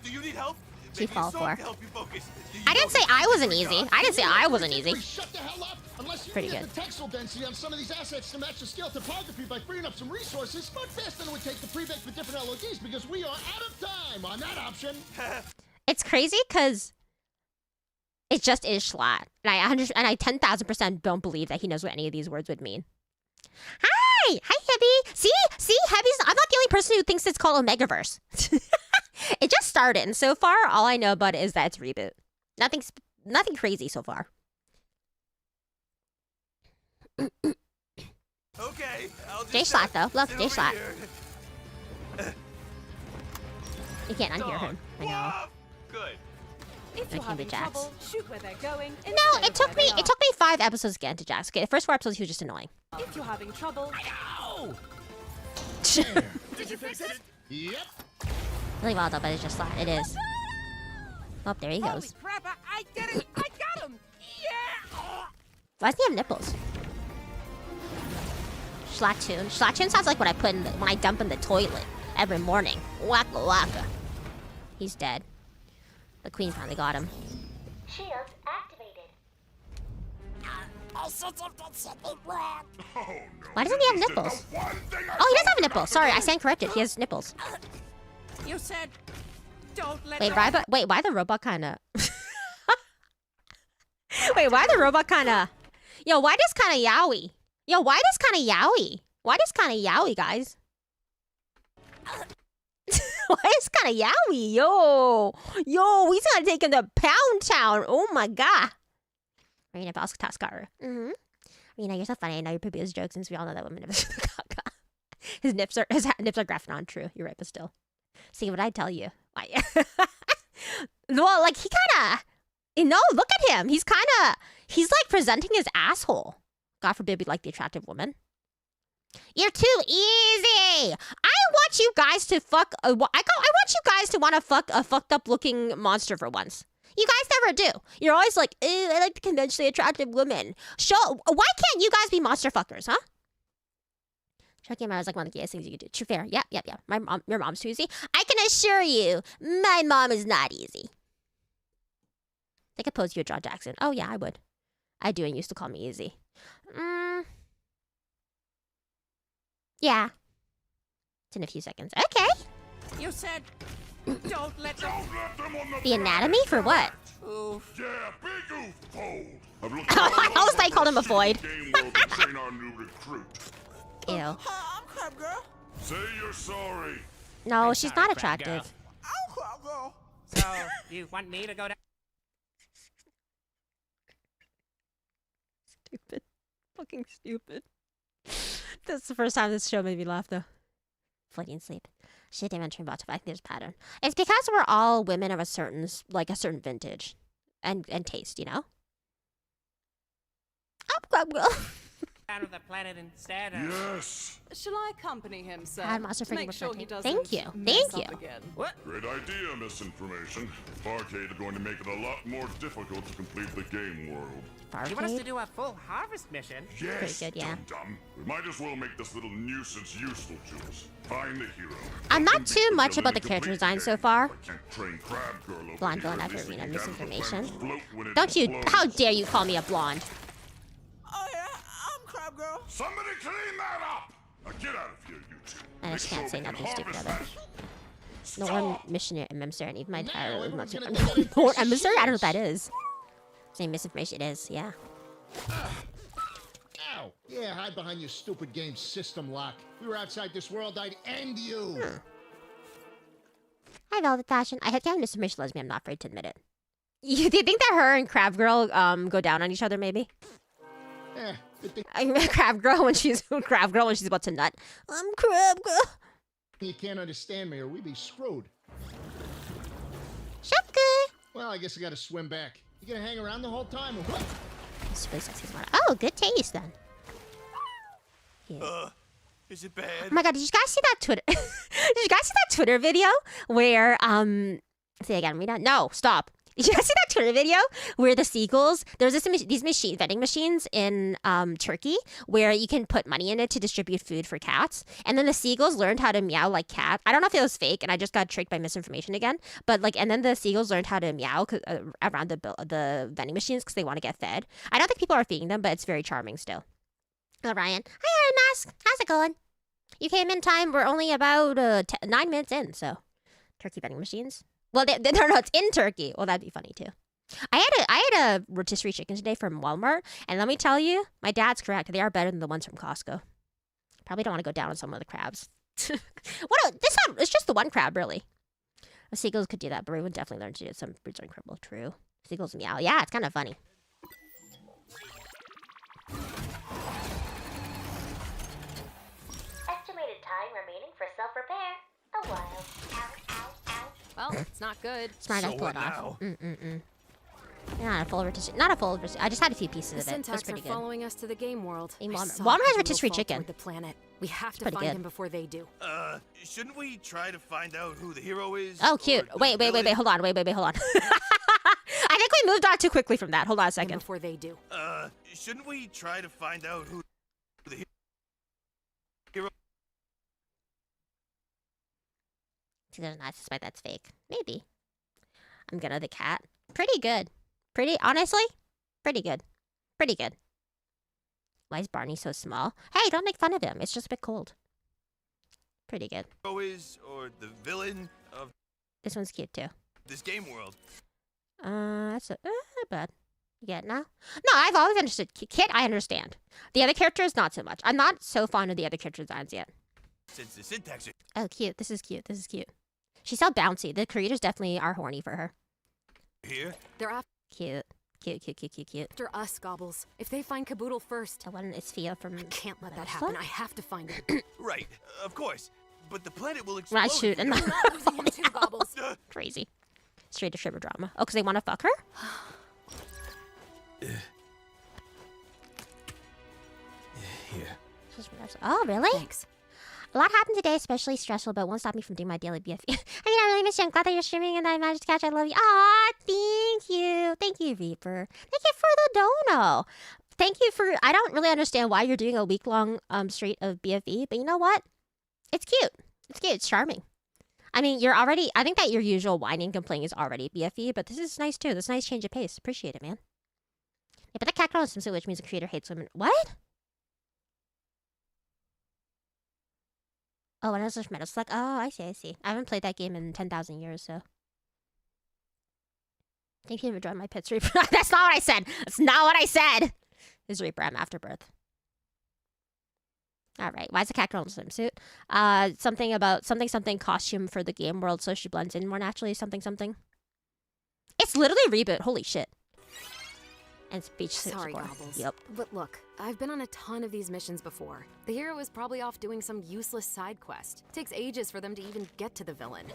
Do you need help? She fall for. Help you focus. I didn't say I wasn't easy. I didn't say I wasn't easy. Shut the hell up! Unless you Pretty can good. get the textile density on some of these assets to match the scale topography by freeing up some resources, much faster than it would take to pre-bake for different LODs because we are out of time on that option. It's crazy because it just is Jschlatt. And I 10,000% don't believe that he knows what any of these words would mean. Hi, Heavy. See, Heavy's. I'm not the only person who thinks it's called Omegaverse. It just started, and so far, all I know about it is that it's reboot. Nothing crazy so far. Okay. I'll just, Jschlatt though. Look, sit over Jschlatt. here. You can't unhear him. I know. Whoa. Good. If you're can be having Jax. trouble, shoot where they're going. No, instead it of took where me. they It took me 5 episodes to get into Jax. Okay, the first 4 episodes he was just annoying. are. If you're having trouble, Did you fix it? Yep. Really wild though, but it's just Jschlatt. It is. Oh, there he Holy goes. crap, I did it! I got him! Yeah! Why doesn't he have nipples? Jschlatt-tune. Jschlatt-tune sounds like what I put in when I dump in the toilet every morning. Waka waka. He's dead. The queen finally got him. shields activated. Oh, no. Why doesn't he have nipples? Oh, he does have nipples. Sorry, I stand corrected. He has nipples. You said, don't let Wait, why the robot kinda... Wait, why the robot kinda... Yo, why does kinda yaoi? Yo, why does kinda yaoi? Why does kinda yaoi, guys? Why is kinda yaoi? Yo, he's gonna take him to Pound Town. Oh my god. Rina Astera. Rina, you're so funny. I know your poopy is a joke since we all know that women have his nips are graphing on. True, you're right, but still. See what I tell you. Well, like he kinda, look at him. He's like presenting his asshole. God forbid we like the attractive woman. You're too easy. I want you guys to fuck. I want you guys to want to fuck a fucked up looking monster for once. You guys never do. You're always like, I like the conventionally attractive women. Why can't you guys be monster fuckers, huh? Turkey Mom is like one of the gayest things you could do. True, fair. Yep. Your mom's too easy. I can assure you, my mom is not easy. They could pose you a John Jackson. Oh yeah, I would. I do, and used to call me easy. Yeah. It's in a few seconds. Okay. You said don't let them. Don't let them on The anatomy for what? Oof. Yeah, big oof, fold. I've looked I almost like called him a void. Game world to train our new recruit. Ew. I'm Crab Girl. Say you're sorry. No, she's not attractive. I'm Crab Girl. So, you want me to go down? Stupid. Fucking stupid. That's the first time this show made me laugh, though. Floating sleep. Shit, I'm entering about to. I think there's a pattern. It's because we're all women of a certain vintage and taste, you know? Out of the planet instead. Yes. Shall I accompany him, sir? God, Monster to make freaking sure rotate. he doesn't Thank you. mess Thank up you. again. What? Great idea, misinformation. Barcade is going to make it a lot more difficult to complete the game world. You want us to Barcade? do a full harvest mission? Yes, Pretty good, yeah. dum-dum. We might as well make this little nuisance useful to us. Find the hero. I'm Help not him too beat the much villain about the and character complete design game. so far. I can't train Crab Girl over Blonde here, villain at after least we Rina, can gather the misinformation. planets float when it Don't you? explodes. How dare you call me a blonde? Oh yeah, I'm Crab Girl. Somebody clean that up! Now get out of here, you two. I just can't say nothing stupid about it. No Stop! more missionary emissary. I need my Now entire. everyone's No gonna think I'm more a emissary. I don't know what shit. that is. Same misinformation. It is. Yeah. Ow! Yeah, hide behind your stupid game system lock. If we were outside this world, I'd end you. Hi, Velvet Fashion. I have misinformation lesbian. I'm not afraid to admit it. Do you think that her and Crab Girl go down on each other? Maybe. Good thing Crab Girl when she's about to nut. I'm Crab Girl. you can't understand me, or we'd be screwed. Shopka. Well, I guess I gotta swim back. You gonna hang around the whole time, or what? This really sexy one. Oh, good taste then. Yeah. Is it bad? Oh my god, did you guys see that Twitter? Did you guys see that Twitter video where say again, Rita? No, stop. Did you guys see that Twitter video where the seagulls? There's these vending machines in Turkey where you can put money in it to distribute food for cats, and then the seagulls learned how to meow like cats. I don't know if it was fake, and I just got tricked by misinformation again. But and then the seagulls learned how to meow around the vending machines because they want to get fed. I don't think people are feeding them, but it's very charming still. Oh, Ryan. Hi, Iron Mask. How's it going? You came in time. We're only about 9 minutes in, so. Turkey vending machines. Well, no, it's in Turkey. Well, that'd be funny, too. I had a rotisserie chicken today from Walmart, and let me tell you, my dad's correct. They are better than the ones from Costco. Probably don't want to go down on some of the crabs. It's just the one crab, really. The seagulls could do that, but we would definitely learn to do it. Some birds are incredible. True. Seagulls meow. Yeah, it's kind of funny. Estimated time remaining for self-repair. A while. Ow, ow, ow. Well, it's not good. Smart, I So pulled it what off. now? Not a full rotisserie. Not a full rotisserie. I just had a few pieces The of it. That's syntax are pretty good. following us to the game world. In I Walmart. saw Walmart has Kazuo rotisserie fall chicken. toward the planet. We have to pretty find good. him before they do. Shouldn't we try to find out who the hero is? Oh, or cute. the Wait. villain? Hold on. Wait. Hold on. I think we moved on too quickly from that. Hold on a Him second. before they do. Shouldn't we try to find out who the hero? See, there's not suspect that's fake. Maybe. I'm gonna the cat. Pretty good. Honestly, pretty good. Pretty good. Why is Barney so small? Hey, don't make fun of him. It's just a bit cold. Pretty good. Hero is or the villain of This one's cute too. this game world? That's not bad. You get it now? No, I've always understood. Kit, I understand. The other characters, not so much. I'm not so fond of the other character designs yet. Since the syntax are Oh, cute. This is cute. She's so bouncy. The creators definitely are horny for her. here, They're Cute. after us, Gobbles. If they find Caboodle first, The one is Fia from... can't let that What's happen. that? I have to find him. right? Of course, but the planet will explode. Right, shoot. if And we We're not losing him too, Gobbles. don't- crazy. Straight to stripper drama. Oh, because they want to fuck her? Here. Oh, really? Thanks. A lot happened today, especially stressful, but it won't stop me from doing my daily BFE. I mean, I really miss you. I'm glad that you're streaming and that I managed to catch. I love you. Aw, thank you. Thank you, Reaper. Thank you for the dono. thank you for. I don't really understand why you're doing a week-long streak of BFE, but you know what? It's cute. It's cute. It's charming. I mean, you're already. I think that your usual whining complaining is already BFE, but this is nice too. This is a nice change of pace. Appreciate it, man. Yeah, but the cat girl in swimsuit, which means the creator hates women. What? Oh, and it's Metal Slug. Oh, I see. I see. I haven't played that game in 10,000 years, so. Thank you for joining my pets, Reaper. That's not what I said. That's not what I said. Is Reaper. I'm afterbirth. All right. Why is the cat girl in a swimsuit? Something about something costume for the game world, so she blends in more naturally. Something. It's literally a reboot. Holy shit. And speech. Sorry, Gobbles. Yep. But look, I've been on a ton of these missions before. The hero is probably off doing some useless side quest. Takes ages for them to even get to the villain.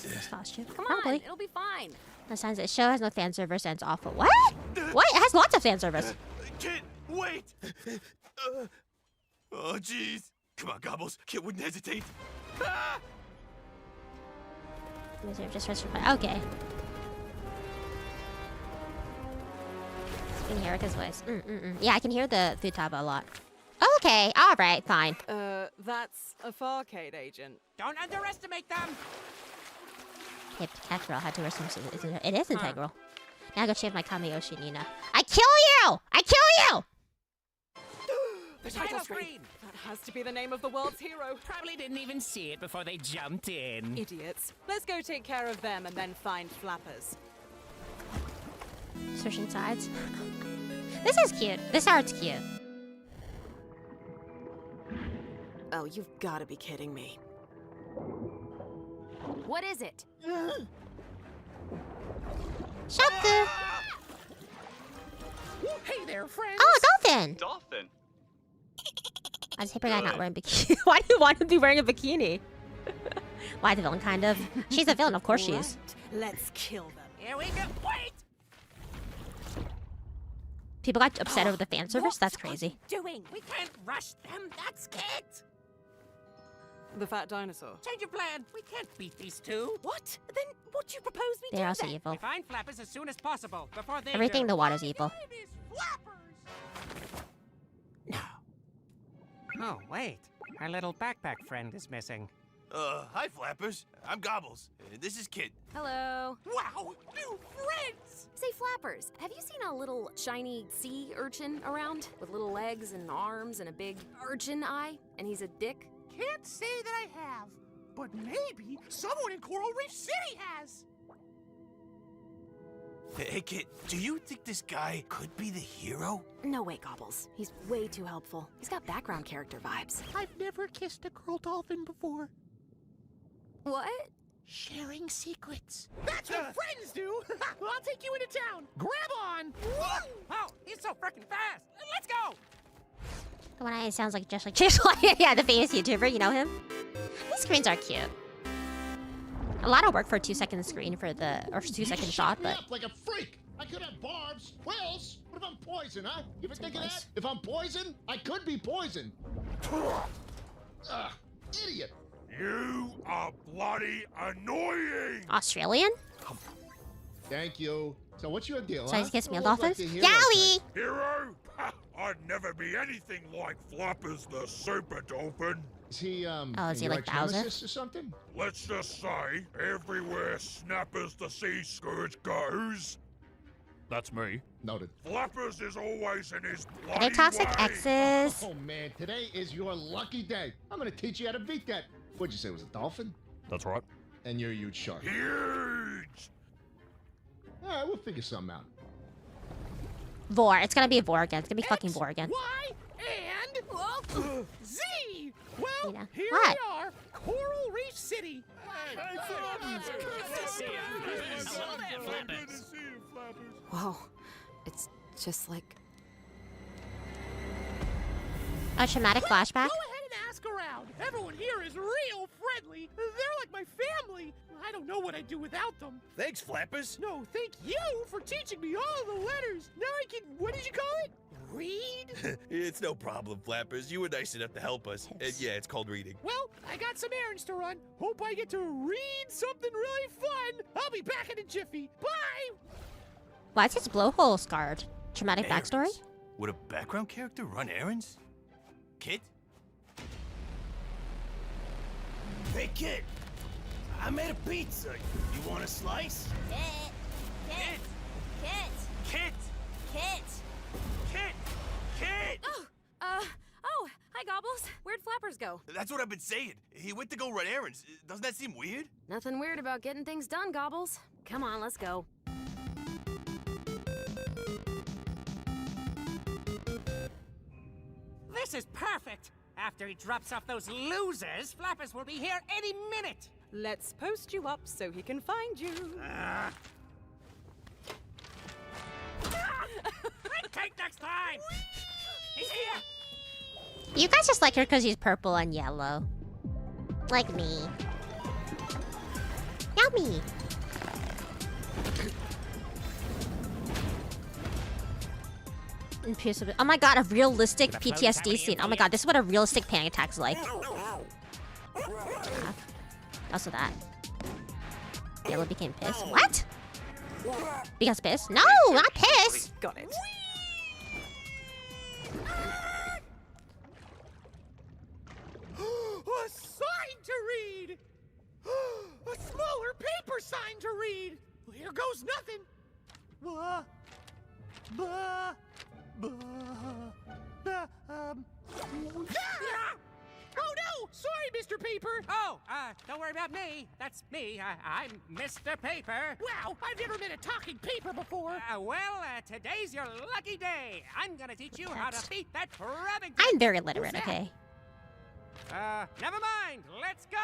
This costume. Come Probably. on, it'll be fine. The signs that show has no fan service and it's awful. What? What? It has lots of fan service. Kit, wait! Oh, jeez. Come on, Gobbles. Kit wouldn't hesitate. Ah! Just okay. You can hear Erica's voice. Yeah, I can hear the Futaba a lot. Okay, all right, fine. That's a Farcade agent. Don't underestimate them. Yep, cat girl had to wear swimsuit. It is integral. Now I go shave my Kamiyoshi Nina. I kill you! I kill you! The title screen. That has to be the name of the world's hero. Probably didn't even see it before they jumped in. Idiots. Let's go take care of them and then find flappers. Switching sides. This is cute. This art's cute. Oh, you've got to be kidding me. What is it? Shaku! Hey there, friends. Oh, a dolphin! Dolphin. I just hate her guy not wearing bikini. Why do you want him to be wearing a bikini? Why the villain, kind of? She's a villain, of course she is. Let's kill them. Here we go. Wait! People got upset over the fan service? That's crazy. Doing? We can't rush them. That's Kit. The fat dinosaur. Change of plan. We can't beat these two. What? Then what do you propose we do? They're also evil. We find flappers as soon as possible before they Everything in do. the water's evil. No. Oh, wait. Our little backpack friend is missing. Hi, Flappers. I'm Gobbles. This is Kit. Hello. Wow, new friends! Say, Flappers, have you seen a little shiny sea urchin around? With little legs and arms and a big urchin eye? And he's a dick? Can't say that I have, but maybe someone in Coral Reef City has. Hey, Kit, do you think this guy could be the hero? No way, Gobbles. He's way too helpful. He's got background character vibes. I've never kissed a girl dolphin before. What? Sharing secrets. That's what friends do. I'll take you into town. Grab on. Oh, he's so freaking fast. Let's go. The one eye sounds like Jschlatt. Yeah, the famous YouTuber. You know him? These screens are cute. A lot of work for a 2-second screen for the, or 2-second shot, but. Up like a freak. I could have barbs, quills. What if I'm poison, huh? You ever think of that? If I'm poison, I could be poison. Idiot. You are bloody annoying! Australian? Thank you. So what's your deal, So he huh? gets male Don't look like dolphins? the hero Yowie! type. Hero? Ha, I'd never be anything like Flappers the Super Dolphin. Is he, is he your like Bowser? ex-nemesis or something? Let's just say, everywhere Snappers the Sea Scourge goes, that's me. Noted. Flappers is always in his Are bloody they toxic way. exes? Oh man, today is your lucky day. I'm gonna teach you how to beat that. What'd you say, it was a dolphin? That's right. And you're a huge shark. Huge! Alright, we'll figure something out. Vor. It's gonna be Vor again. It's gonna be fucking Vor again. Y and Z. Well, Nina. here What? we are, Coral Reef City. Whoa. It's just like... A traumatic flashback? Go ahead and ask around. Everyone here is real friendly. They're like my family. I don't know what I'd do without them. Thanks, Flappers. No, thank you for teaching me all the letters. Now I can, what did you call it? Read? It's no problem, Flappers. You were nice enough to help us. Yeah, it's called reading. Well, I got some errands to run. Hope I get to read something really fun. I'll be back in a jiffy. Bye! Why is his blowhole scarred? traumatic backstory? Errands? Would a background character run errands? Kit? Hey, Kit! I made a pizza. You want a slice? Kit! Kit! Oh, hi, Gobbles. Where'd Flappers go? That's what I've been saying. He went to go run errands. Doesn't that seem weird? Nothing weird about getting things done, Gobbles. Come on, let's go. This is perfect! After he drops off those losers, Flappers will be here any minute! Let's post you up so he can find you. Retake next time! He's here! You guys just like her because she's purple and yellow. Like me. Yummy! Oh my god, a realistic PTSD scene. Oh my god, this is what a realistic panic attack's like. Also that. Yellow became pissed. What? Because pissed? No, not pissed! Got it. A sign to read! A smaller paper sign to read! Here goes nothing! Blah, blah, blah, blah, Oh no! Sorry, Mr. Paper! Oh, don't worry about me. That's me. I'm Mr. Paper. Wow, I've never met a talking paper before! Today's your lucky day. I'm gonna teach you how to beat that Remington. I'm very literate, okay? Never mind. Let's go.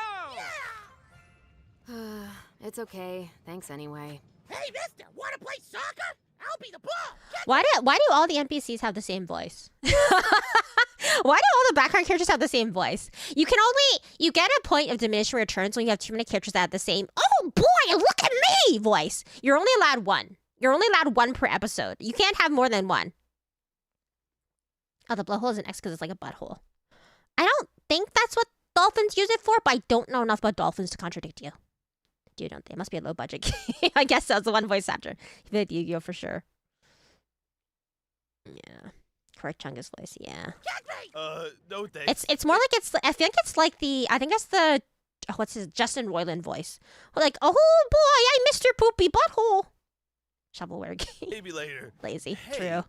It's okay. Thanks anyway. Hey, mister, wanna play soccer? I'll be the ball! Why do all the NPCs have the same voice? Why do all the background characters have the same voice? You get a point of diminishing returns when you have too many characters that have the same, oh boy, look at me voice. You're only allowed one. You're only allowed one per episode. You can't have more than one. Oh, the blowhole is an X because it's like a butthole. I don't think that's what dolphins use it for, but I don't know enough about dolphins to contradict you. You don't think? It must be a low budget game. I guess that's the one voice actor. Yu-Gi-Oh for sure. Yeah. Correct Chungus voice, yeah. No thanks. It's more like I think it's like the what's his Justin Roiland voice. Like, oh boy, I'm Mr. Poopy Butthole. Shovelware game. Maybe later. Lazy. Hey, True.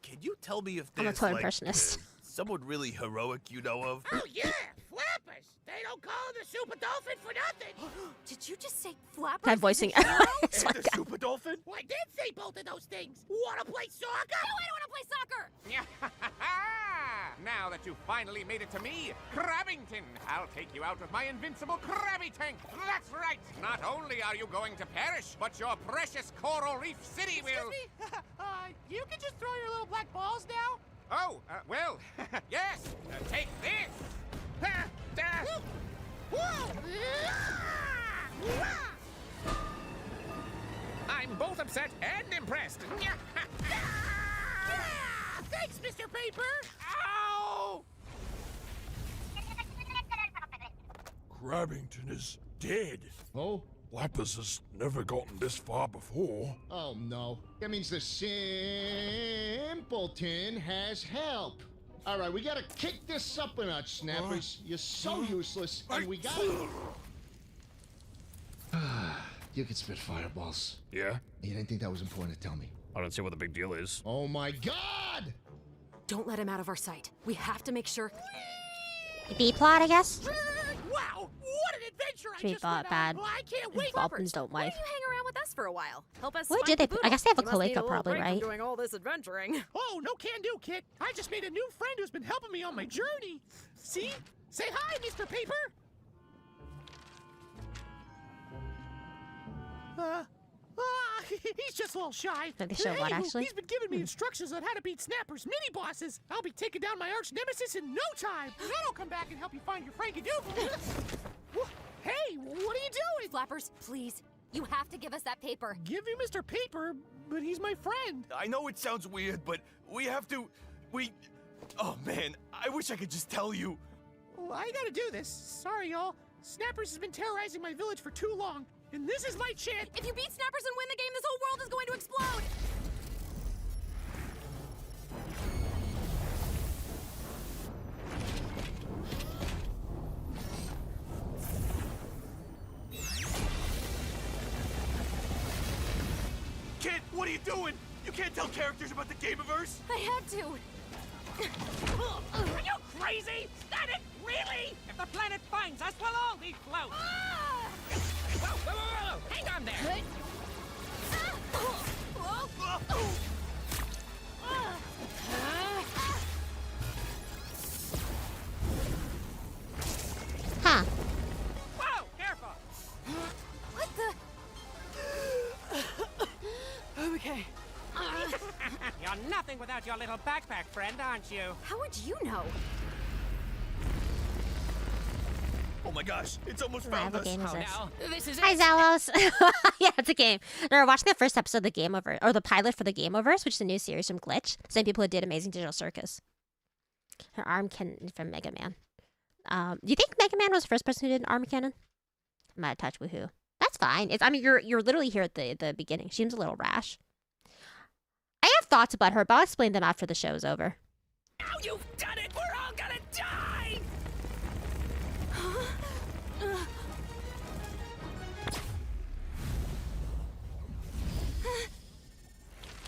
Can you tell me if I'm a there's total like impressionist. someone really heroic you know of? Oh yeah, Flappers! They don't call him the Super Dolphin for nothing! Did you just say Flappers? I'm voicing. And the Super Dolphin? Well, I did say both of those things! Wanna play soccer? No, I don't want to play soccer! Now that you've finally made it to me, Crabbington, I'll take you out with my invincible Krabby Tank. That's right. Not only are you going to perish, but your precious Coral Reef City will... Excuse me? You can just throw your little black balls now? Oh, well, yes. Take this. I'm both upset and impressed. Thanks, Mr. Paper! Ow! Crabbington is dead. Oh? Flappers has never gotten this far before. Oh no. That means the simpleton has help. All right, we gotta kick this up a notch, Snappers. You're so useless, and we got You can spit fireballs. Yeah? You didn't think that was important to tell me. I don't see what the big deal is. Oh my God! Don't let him out of our sight. We have to make sure. B plot, I guess. Wow, what an adventure I Should be just went bad. on! I can't wait! Dolphins don't Why wife. don't you hang around with us for a while? Help us. Where find did they the put- I guess they have a You must need cloaca little probably, break from right? Doing all this adventuring. Oh, no can do, Kit. I just made a new friend who's been helping me on my journey. See? Say hi, Mr. Paper! He's just a little shy. Did they show what, Anywho, actually? He's been giving me instructions on how to beat Snapper's mini-bosses. I'll be taking down my arch nemesis in no time. And then I'll come back and help you find your Frankie-Doodle. Hey, what are you doing? Flappers, please. You have to give us that paper. Give you Mr. Paper, but he's my friend. I know it sounds weird, but we have to... Oh man, I wish I could just tell you. Well, I gotta do this. Sorry, y'all. Snappers has been terrorizing my village for too long. And this is my chance. If you beat Snappers and win the game, this whole world is going to explode. What are you doing? You can't tell characters about the Gameoverse. I had to. Are you crazy? Static? Really? If the planet finds us, we'll all be float. Whoa. Hang on there. Huh. Whoa, careful. What the? Okay. You're nothing without your little backpack friend, aren't you? How would you know? Oh my gosh, it's almost found Rival us. game is this. No, this is Hi, it. Zalos. Yeah, it's a game. No, we're watching the first episode of the Gameoverse, or the pilot for the Gameoverse, which is a new series from Glitch. Same people who did Amazing Digital Circus. Her arm cannon from Mega Man. Do you think Mega Man was the first person who did an arm cannon? I'm out of touch. Woohoo. That's fine. I mean, you're literally here at the beginning. She seems a little rash. I have thoughts about her, but I'll explain them after the show's over. Now you've done it! We're all gonna die!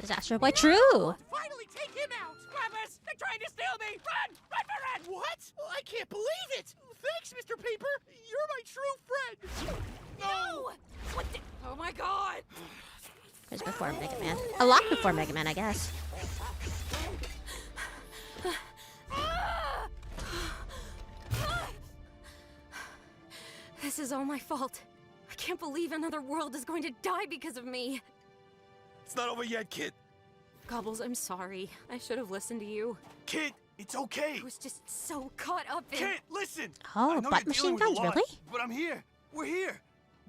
Disaster Boy, true. Finally take him out! Grabbers! They're trying to steal me! Run! Run for it! What? I can't believe it! Thanks, Mr. Paper! You're my true friend! No! What the? Oh my god! It was before Mega Man. A lot before Mega Man, I guess. This is all my fault. I can't believe another world is going to die because of me. It's not over yet, Kit. Gobbles, I'm sorry. I should have listened to you. Kit, it's okay. I was just so caught up in... Kit, listen. Oh, I know butt you're dealing machine with a guns, lot, really? But I'm here. We're here.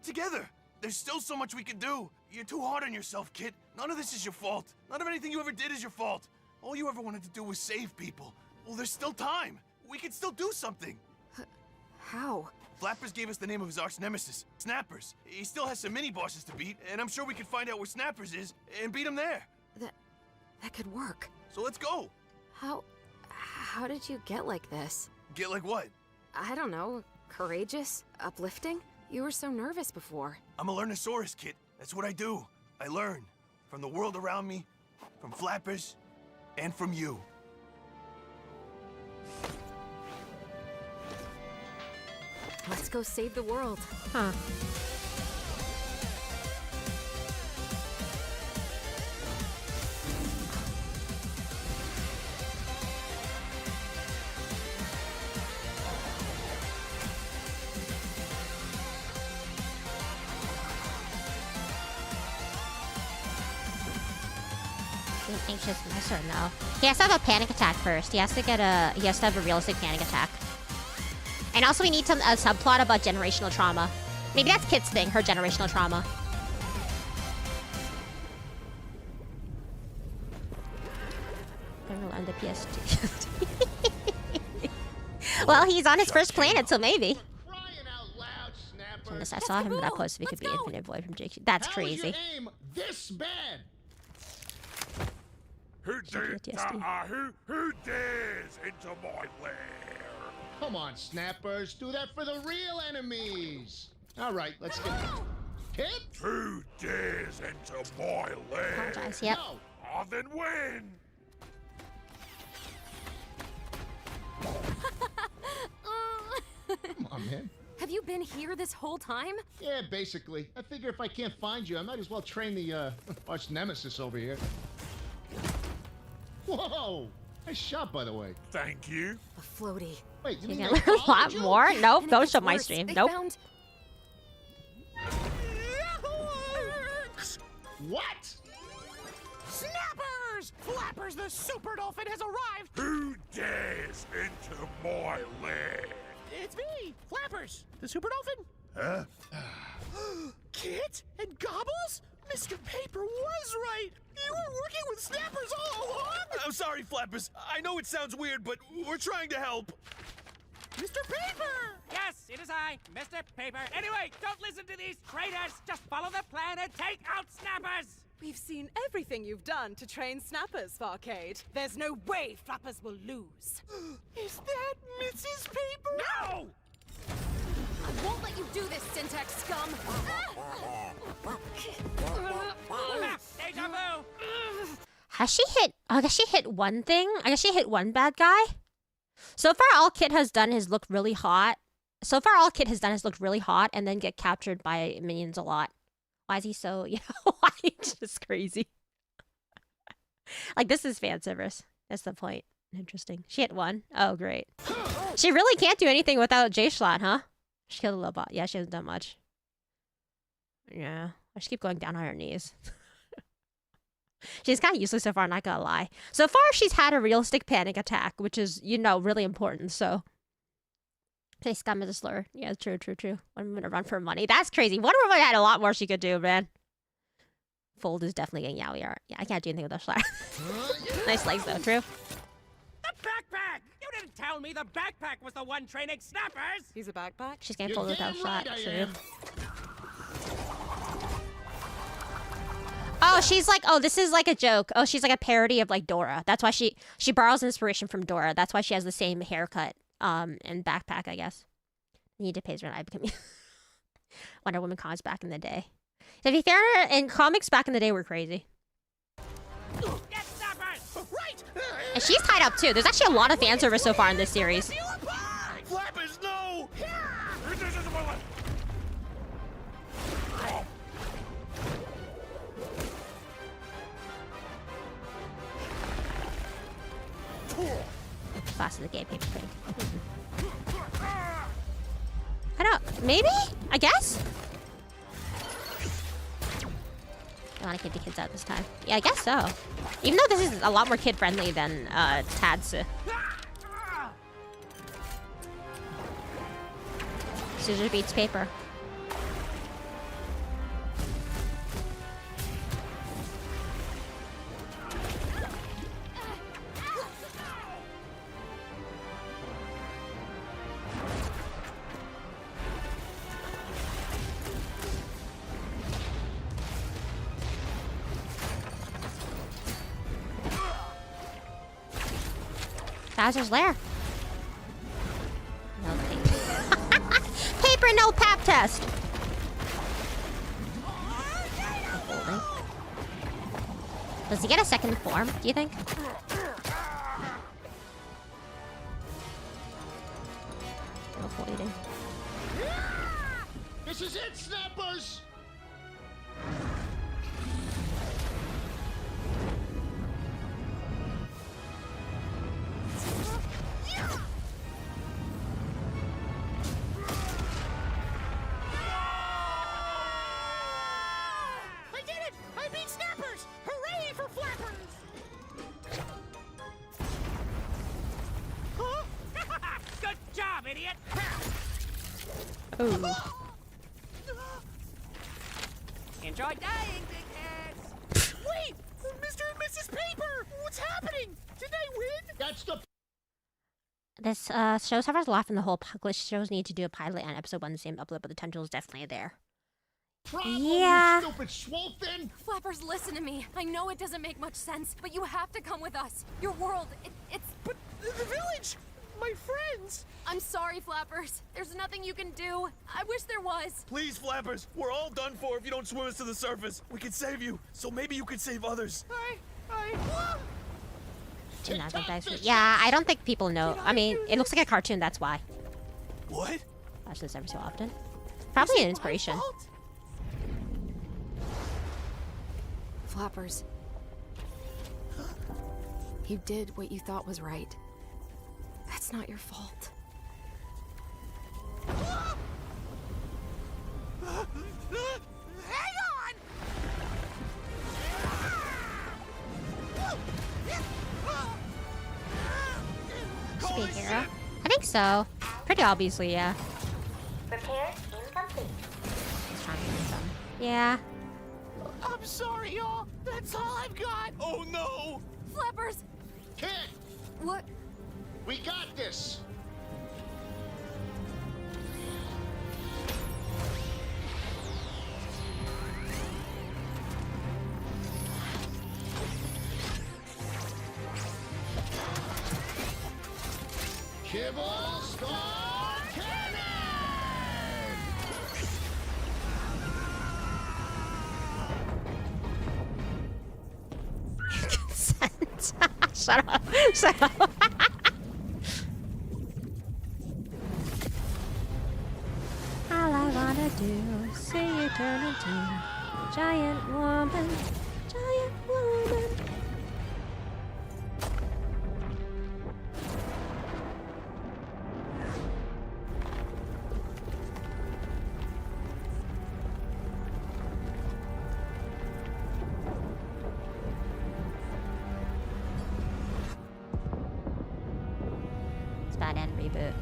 Together. There's still so much we can do. You're too hard on yourself, Kit. None of this is your fault. None of anything you ever did is your fault. All you ever wanted to do was save people. Well, there's still time. We can still do something. How? Flappers gave us the name of his arch nemesis, Snappers. He still has some mini-bosses to beat, and I'm sure we can find out where Snappers is and beat him there. That could work. So let's go. How did you get like this? Get like what? I don't know. Courageous? Uplifting? You were so nervous before. I'm a Learnosaurus, Kit. That's what I do. I learn. From the world around me, from Flappers, and from you. Let's go save the world. Huh. Is he anxious mess or no? He has to have a panic attack first. He has to have a realistic panic attack. And also we need a subplot about generational trauma. Maybe that's Kit's thing, her generational trauma. On the PS2. Well, he's on his first planet, so maybe. Unless I saw him in that post, we could be Infinite Void from Jake. That's crazy. How is your aim this bad? Who dares into my lair? Come on, Snappers. Do that for the real enemies. All right, let's get Kit? Who dares into my lair? Apologize, yep. No. Oh, then win! Come on, man. Have you been here this whole time? Yeah, basically. I figure if I can't find you, I might as well train the arch nemesis over here. Whoa! Nice shot, by the way. Thank you. A floaty. Wait, you You mean can they learn a lot followed you? more? Nope, And it don't gets show my worse. stream. They Nope. found... What? Snappers! Flappers the super dolphin has arrived! Who dares into my lair? It's me, Flappers, the super dolphin. Huh? Kit and Gobbles? Mr. Paper was right! You were working with Snappers all along! I'm sorry, Flappers. I know it sounds weird, but we're trying to help. Mr. Paper! Yes, it is I, Mr. Paper. Anyway, don't listen to these traitors. Just follow the plan and take out Snappers. We've seen everything you've done to train Snappers, Farcade. There's no way Flappers will lose. Is that Mrs. Paper? No! I won't let you do this, Syntax scum! Deja vu! Has she hit... I guess she hit one thing. I guess she hit one bad guy. So far, all Kit has done is look really hot. And then get captured by minions a lot. Why is he so... You know, why he's just crazy. Like, this is fan service. That's the point. Interesting. She hit one. Oh, great. She really can't do anything without Jschlatt, huh? She killed a little bot. Yeah, she hasn't done much. Yeah. I should keep going down on her knees. She's kind of useless so far, not gonna lie. So far, she's had a realistic panic attack, which is, you know, really important, so... Say scum is a slur. Yeah, true. I'm gonna run for money. That's crazy. Wonder Woman had a lot more she could do, man. Fold is definitely getting yaoi art. Yeah, I can't do anything with Jschlatt. Nice legs, though. True. The backpack! You didn't tell me the backpack was the one training snappers! He's a backpack? She's getting folded without Jschlatt. True. Oh, she's like, oh, this is like a joke. Oh, she's like a parody of like Dora. That's why she borrows inspiration from Dora. That's why she has the same haircut and backpack, I guess. Need to pay rent. I become Wonder Woman comics back in the day. To be fair, in comics back in the day were crazy. Get snappers! Right! And she's tied up too. There's actually a lot of fan service so far in this series. Flappers, no! Class of the gay paper thing. I don't... Maybe? I guess? I want to keep the kids out this time. Yeah, I guess so. Even though this is a lot more kid-friendly than Tad's. Scissors beats paper. Bowser's Lair. No paper. Paper, no pap test. Does he get a second form, do you think? No folding. This is it, snappers! Idiot! Ooh. Enjoy dying, big heads! Wait! Mr. and Mrs. Paper! What's happening? Did I win? That's the... This show suffers a lot from the whole glitch. Shows need to do a pilot on episode 1 the same upload, but the potential is definitely there. Problem, yeah. You stupid swolefin! Flappers, listen to me. I know it doesn't make much sense, but you have to come with us. Your world, it's... But the village! My friends! I'm sorry, Flappers. There's nothing you can do. I wish there was. Please, Flappers, we're all done for if you don't swim us to the surface. We can save you, so maybe you could save others. Yeah, I don't think people know. I mean, it looks like a cartoon, that's why. What? Watch this every so often. Probably an inspiration. Flappers. You did what you thought was right. That's not your fault. Hang on! Should be a hero. I think so. Pretty obviously, yeah. Repair incomplete. He's trying to do something. Yeah. I'm sorry, y'all. That's all I've got. Oh no! Flappers! Kid! What? We got this! Kibble Star Cannon! Shut up. Shut up. All I wanna do is see you turn into a giant woman. Giant woman. Bad and reboot.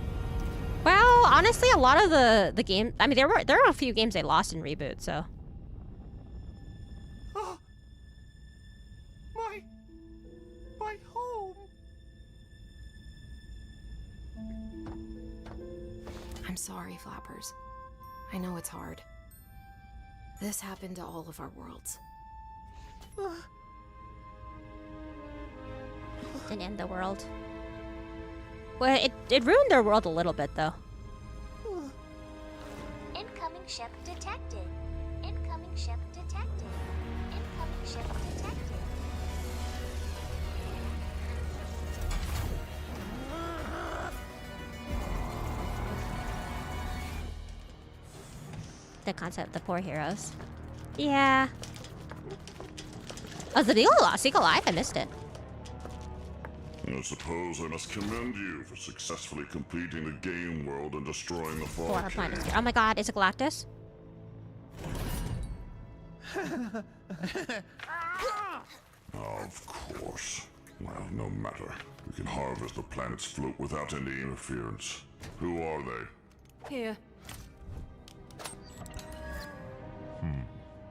Well, honestly, a lot of the game. I mean, there were a few games they lost in reboot. So. My home. I'm sorry, Flappers. I know it's hard. This happened to all of our worlds. Didn't end the world. Well, it ruined their world a little bit, though. Incoming ship detected. Incoming ship detected. Incoming ship detected. The concept, the poor heroes. Yeah. Oh, is the Seagull alive? I missed it. I suppose I must commend you for successfully completing the game world and destroying the Four fog. planets here. Oh my god, is it Galactus? Of course. Well, no matter. We can harvest the planet's float without any interference. Who are they? Here.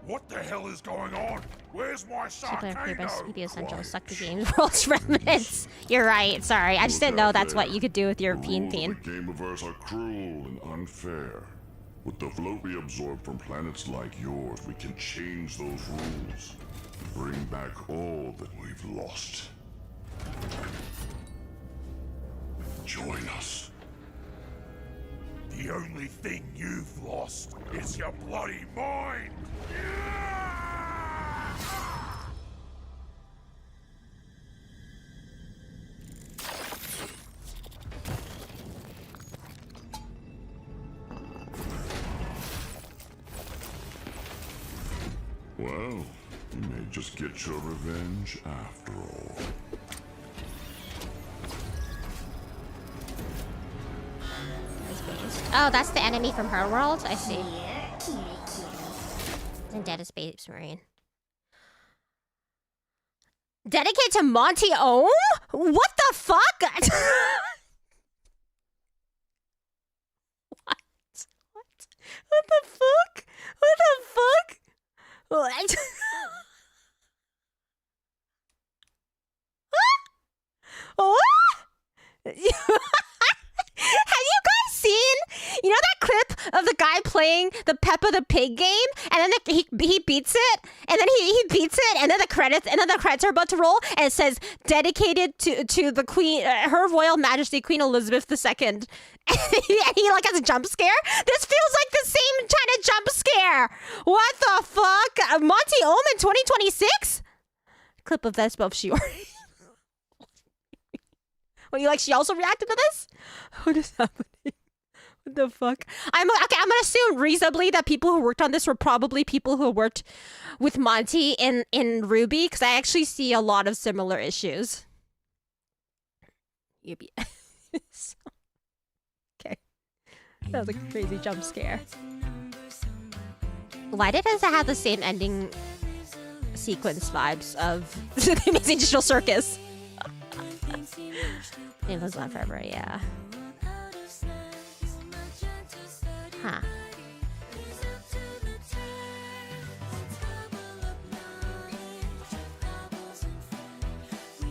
What the hell is going on? Where's my Super Sarcano? Creepers, Essential, suck the game's world's remnants. You're right, sorry. I just didn't know that's what you could do with European theme. The Gameoverse are cruel and unfair. With the float we absorb from planets like yours, we can change those rules. Bring back all that we've lost. Join us. The only thing you've lost is your bloody mind! Well, you may just get your revenge after all. Oh, that's the enemy from her world? I see. And Dead is Space Marine. Dedicated to Monty Ohm? What the fuck? What? What the fuck? What the fuck? What? What? Have you guys seen, you know that clip of the guy playing the Peppa the Pig game, and then he beats it, and then he beats it, and then the credits are about to roll, and it says dedicated to the Queen, Her Royal Majesty Queen Elizabeth II, and he like has a jump scare. This feels like the same kind of jump scare. What the fuck? Monty Ohm in 2026? Clip of Vespa of Shiori. Well, she also reacted to this? What is happening? What the fuck? I'm gonna assume reasonably that people who worked on this were probably people who worked with Monty in Ruby, because I actually see a lot of similar issues. Okay. That was a crazy jump scare. Why did it have the same ending sequence vibes of The Amazing Digital Circus? It was on forever, yeah. Huh.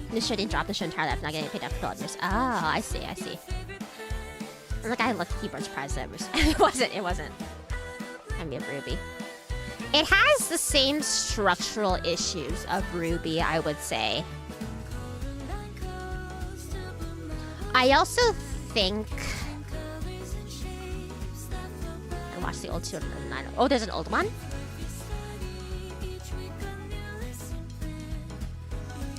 This shouldn't drop the show entirely after not getting paid after $12. Oh, I see. And the guy looked keyboard surprised that it wasn't. I mean, Ruby. It has the same structural issues of Ruby, I would say. I also think I watched the old 2009. Oh, there's an old one.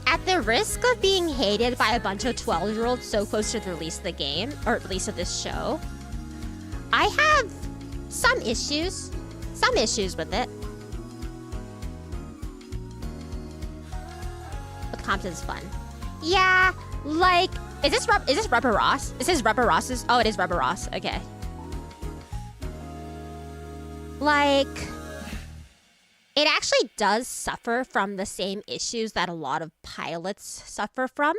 At the the risk of being hated by a bunch of 12-year-olds so close to the release of the game, or at least of this show, I have some issues with it. But the content's fun. Yeah, like, is this Rubber Ross? Is this Rubber Ross's? Oh, it is Rubber Ross. Okay. Like, it actually does suffer from the same issues that a lot of pilots suffer from.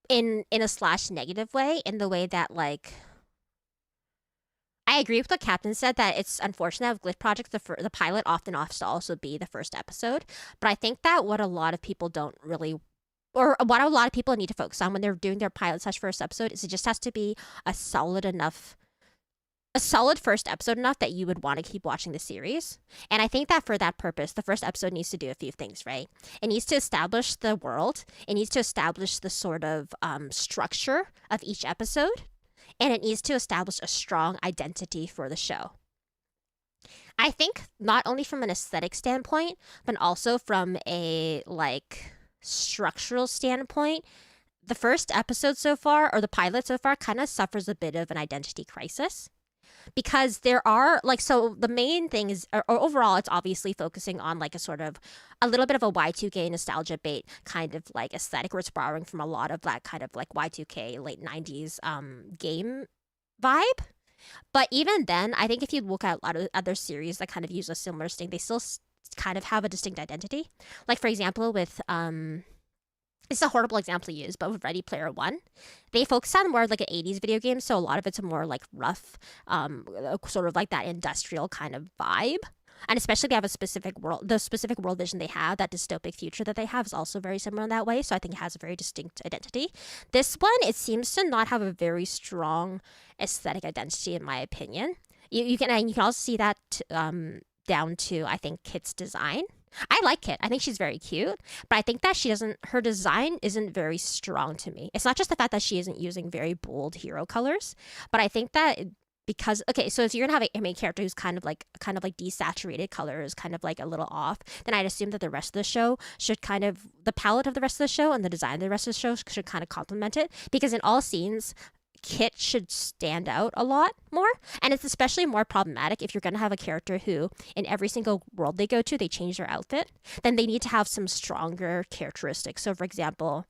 In a / negative way, in the way that, like, I agree with what Captain said, that it's unfortunate with glitch projects, the pilot often has to also be the first episode. But I think that what a lot of people don't really, or what a lot of people need to focus on when they're doing their pilot / first episode, is it just has to be a solid first episode enough that you would want to keep watching the series. And I think that for that purpose, the first episode needs to do a few things, right? It needs to establish the world. It needs to establish the sort of structure of each episode. And it needs to establish a strong identity for the show. I think not only from an aesthetic standpoint, but also from a, like, structural standpoint, the first episode so far, or the pilot so far, kind of suffers a bit of an identity crisis. Because there are, like, so the main thing is, or overall, it's obviously focusing on, like, a sort of, a little bit of a Y2K nostalgia bait kind of, like, aesthetic, where it's borrowing from a lot of that kind of, like, Y2K, late 90s game vibe. But even then, I think if you look at a lot of other series that kind of use a similar thing, they still kind of have a distinct identity. Like, for example, with, it's a horrible example to use, but with Ready Player One, they focus on more of like an 80s video game, so a lot of it's a more like rough, sort of like that industrial kind of vibe. And especially they have a specific world, the specific world vision they have, that dystopic future that they have is also very similar in that way, so I think it has a very distinct identity. This one, it seems to not have a very strong aesthetic identity, in my opinion. You can also see that down to, I think, Kit's design. I like Kit. I think she's very cute, but I think that her design isn't very strong to me. It's not just the fact that she isn't using very bold hero colors, but I think that because, okay, so if you're gonna have a main character who's kind of like desaturated colors, kind of like a little off, then I'd assume that the rest of the show should kind of, the palette of the rest of the show and the design of the rest of the show should kind of complement it, because in all scenes, Kit should stand out a lot more. And it's especially more problematic if you're going to have a character who, in every single world they go to, they change their outfit. Then they need to have some stronger characteristics. So, for example,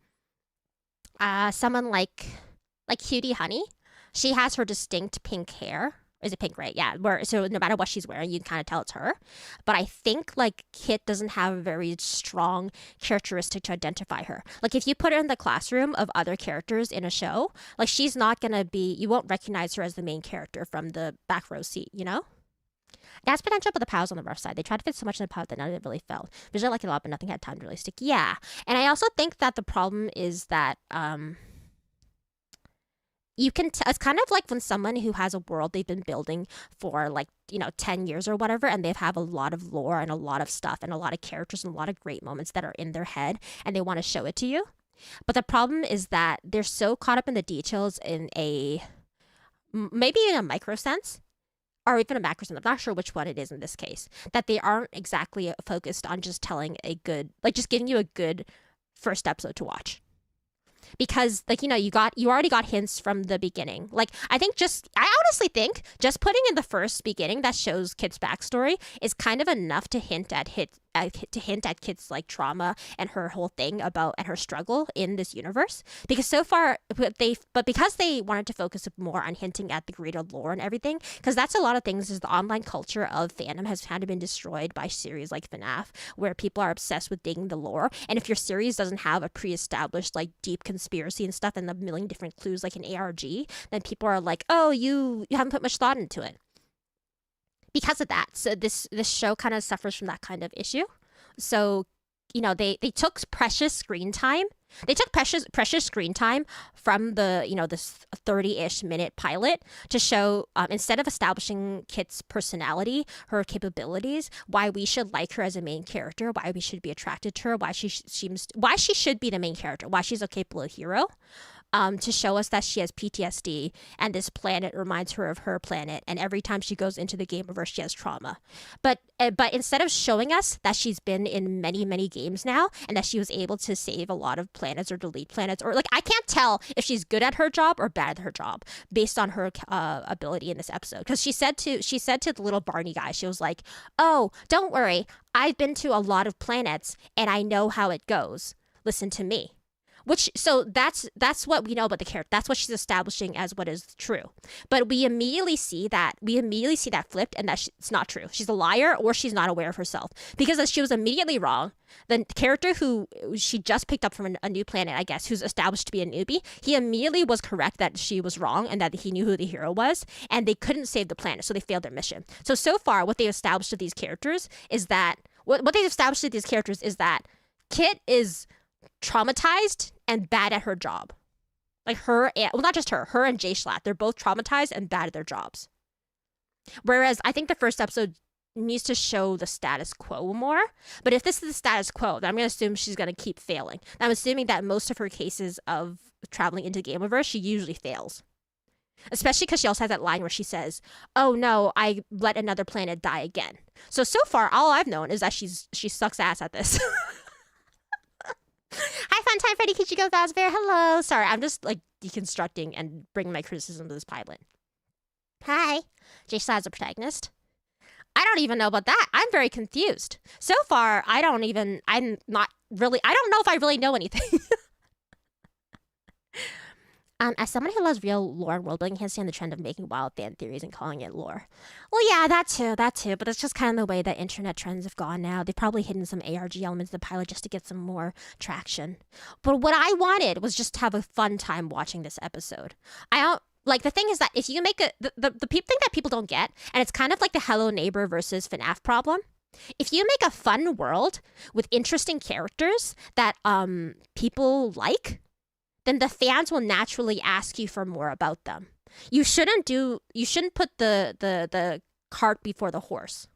someone like Cutie Honey, she has her distinct pink hair. Is it pink, right? Yeah. So no matter what she's wearing, you can kind of tell it's her. But I think, like, Kit doesn't have a very strong characteristic to identify her. Like, if you put her in the classroom of other characters in a show, like, she's not going to be, you won't recognize her as the main character from the back row seat, you know? It has potential, but the pow's on the rough side. They tried to fit so much in the pow that none of it really felt. Visually like it a lot, but nothing had time to really stick. Yeah. And I also think that the problem is that, you can it's kind of like when someone who has a world they've been building for, like, 10 years or whatever, and they have a lot of lore and a lot of stuff and a lot of characters and a lot of great moments that are in their head, and they want to show it to you. But the problem is that they're so caught up in the details in maybe in a micro sense, or even a macro sense, I'm not sure which one it is in this case, that they aren't exactly focused on just telling just giving you a good first episode to watch. Because, like, you already got hints from the beginning. Like, I honestly think just putting in the first beginning that shows Kit's backstory is kind of enough to hint at Kit's, like, trauma and her whole thing about, and her struggle in this universe. Because so far, because they wanted to focus more on hinting at the greater lore and everything, because that's a lot of things, is the online culture of fandom has kind of been destroyed by series like FNAF, where people are obsessed with digging the lore. And if your series doesn't have a pre-established, like, deep conspiracy and stuff and a million different clues like an ARG, then people are like, oh, you haven't put much thought into it. Because of that, so this show kind of suffers from that kind of issue. So, they took precious screen time. They took precious screen time from the, this 30-ish minute pilot to show, instead of establishing Kit's personality, her capabilities, why we should like her as a main character, why we should be attracted to her, why she should be the main character, why she's a capable hero. to show us that she has PTSD and this planet reminds her of her planet, and every time she goes into the Gameoverse she has trauma. But instead of showing us that she's been in many games now and that she was able to save a lot of planets or delete planets, or like I can't tell if she's good at her job or bad at her job based on her ability in this episode, because she said to the little Barney guy, she was like, "Oh, don't worry, I've been to a lot of planets and I know how it goes. Listen to me." So that's what we know about the character. That's what she's establishing as what is true. But we immediately see that flipped, and that it's not true. She's a liar, or she's not aware of herself, because she was immediately wrong. The character who she just picked up from a new planet, I guess, who's established to be a newbie, he immediately was correct that she was wrong and that he knew who the hero was, and they couldn't save the planet, so they failed their mission. So far, what they established of these characters is that Kit is traumatized and bad at her job. Like not just her and Jschlatt, they're both traumatized and bad at their jobs. Whereas I think the first episode needs to show the status quo more. But if this is the status quo, then I'm going to assume she's going to keep failing. I'm assuming that most of her cases of traveling into Gameoverse, she usually fails. Especially because she also has that line where she says, "Oh no, I let another planet die again." So far, all I've known is that she sucks ass at this. Hi, Funtime Freddy Kichiko Fazbear. Hello. Sorry, I'm just like deconstructing and bringing my criticism to this pilot. Hi. Jschlatt's a protagonist. I don't even know about that. I'm very confused. So far, I don't know if I really know anything. As someone who loves real lore and worldbuilding, can't stand the trend of making wild fan theories and calling it lore. Well, yeah, that too. But it's just kind of the way that internet trends have gone now. They've probably hidden some ARG elements in the pilot just to get some more traction. But what I wanted was just to have a fun time watching this episode. The thing is that if you make the thing that people don't get, and it's kind of like the Hello Neighbor versus FNAF problem. If you make a fun world with interesting characters that people like, then the fans will naturally ask you for more about them. You shouldn't put the cart before the horse.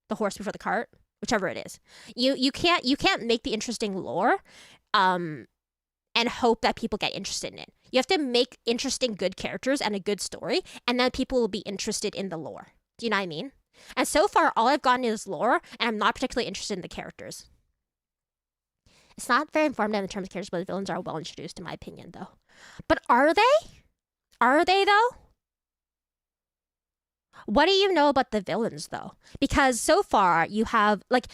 The horse before the cart, whichever it is. You can't make the interesting lore and hope that people get interested in it. You have to make interesting good characters and a good story, and then people will be interested in the lore. Do you know what I mean? And so far, all I've gotten is lore, and I'm not particularly interested in the characters. It's not very informative in terms of characters, but the villains are well introduced, in my opinion, though. But are they? Are they, though? What do you know about the villains, though? Because so far, you have, here's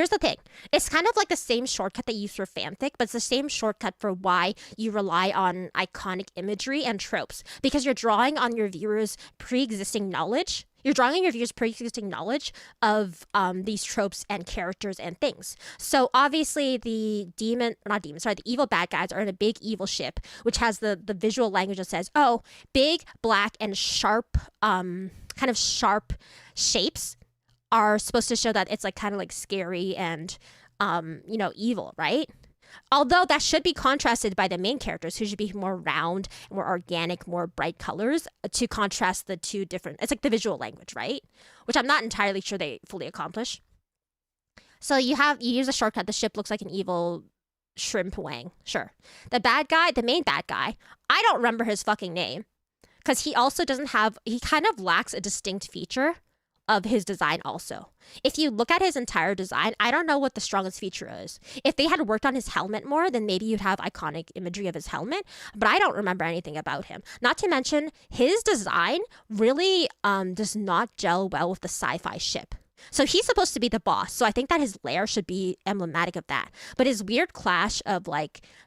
the thing. It's kind of like the same shortcut they use for fanfic, but it's the same shortcut for why you rely on iconic imagery and tropes. Because you're drawing on your viewers' pre-existing knowledge. You're drawing on your viewers' pre-existing knowledge of these tropes and characters and things. So obviously the evil bad guys are in a big evil ship, which has the visual language that says, oh, big, black, and sharp, kind of sharp shapes are supposed to show that it's kind of scary and, evil, right? Although that should be contrasted by the main characters, who should be more round, more organic, more bright colors to contrast the two different. It's like the visual language, right? Which I'm not entirely sure they fully accomplish. So you use a shortcut. The ship looks like an evil shrimp wang. Sure. The main bad guy, I don't remember his fucking name, because he also he kind of lacks a distinct feature of his design also. If you look at his entire design, I don't know what the strongest feature is. If they had worked on his helmet more, then maybe you'd have iconic imagery of his helmet, but I don't remember anything about him. Not to mention, his design really does not gel well with the sci-fi ship. So he's supposed to be the boss, so I think that his lair should be emblematic of that. But his weird clash of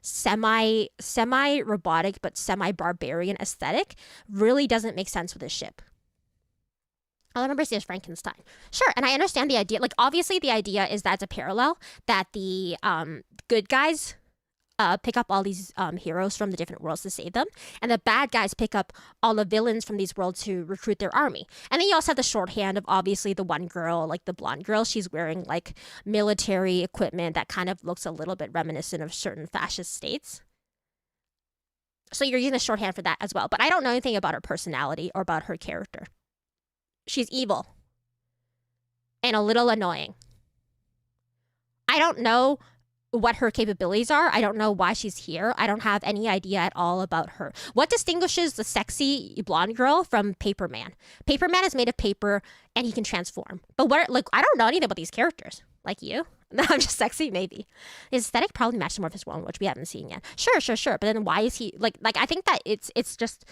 semi-robotic but semi-barbarian aesthetic really doesn't make sense with his ship. I remember seeing Frankenstein. Sure, and I understand the idea. Obviously, the idea is that it's a parallel, that the good guys pick up all these heroes from the different worlds to save them, and the bad guys pick up all the villains from these worlds to recruit their army. And then you also have the shorthand of, obviously, the one girl, the blonde girl. She's wearing, military equipment that kind of looks a little bit reminiscent of certain fascist states. So you're using the shorthand for that as well. But I don't know anything about her personality or about her character. She's evil and a little annoying. I don't know what her capabilities are. I don't know why she's here. I don't have any idea at all about her. What distinguishes the sexy blonde girl from Paper Man? Paper Man is made of paper and he can transform. But what, like, I don't know anything about these characters. Like you? No, I'm just sexy, maybe. His aesthetic probably matches more of his world, which we haven't seen yet. Sure. But then why is he like I think that it's just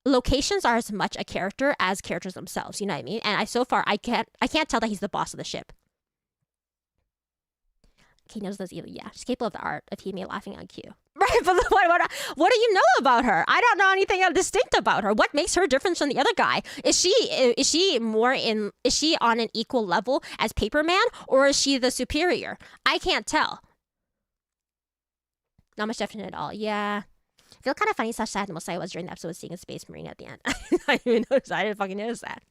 locations are as much a character as characters themselves. You know what I mean? And so far I can't tell that he's the boss of the ship. He knows those evil. Yeah, she's capable of the art of he me laughing on cue. Right, but what do you know about her? I don't know anything distinct about her. What makes her different from the other guy? Is she on an equal level as Paper Man, or is she the superior? I can't tell. Not much definite at all. Yeah. I feel kind of funny / sad the most I was during the episode seeing a space marine at the end. I didn't fucking notice that.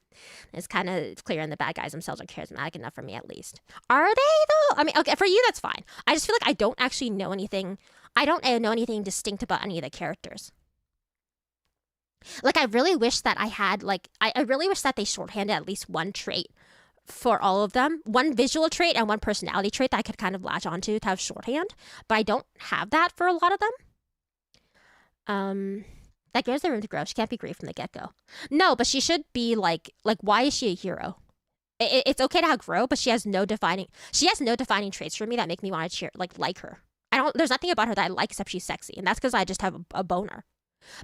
It's kind of clear and the bad guys themselves are charismatic enough for me, at least. Are they, though? I mean, okay, for you, that's fine. I just feel like I don't actually know anything. I don't know anything distinct about any of the characters. Like, I really wish that I had, like, I really wish that they shorthanded at least one trait for all of them. One visual trait and one personality trait that I could kind of latch onto to have shorthand. But I don't have that for a lot of them. That gives her room to grow. She can't be great from the get-go. No, but she should be like why is she a hero? It's okay to have grow, but she has no defining traits for me that make me want to cheer like her. There's nothing about her that I like except she's sexy, and that's because I just have a boner.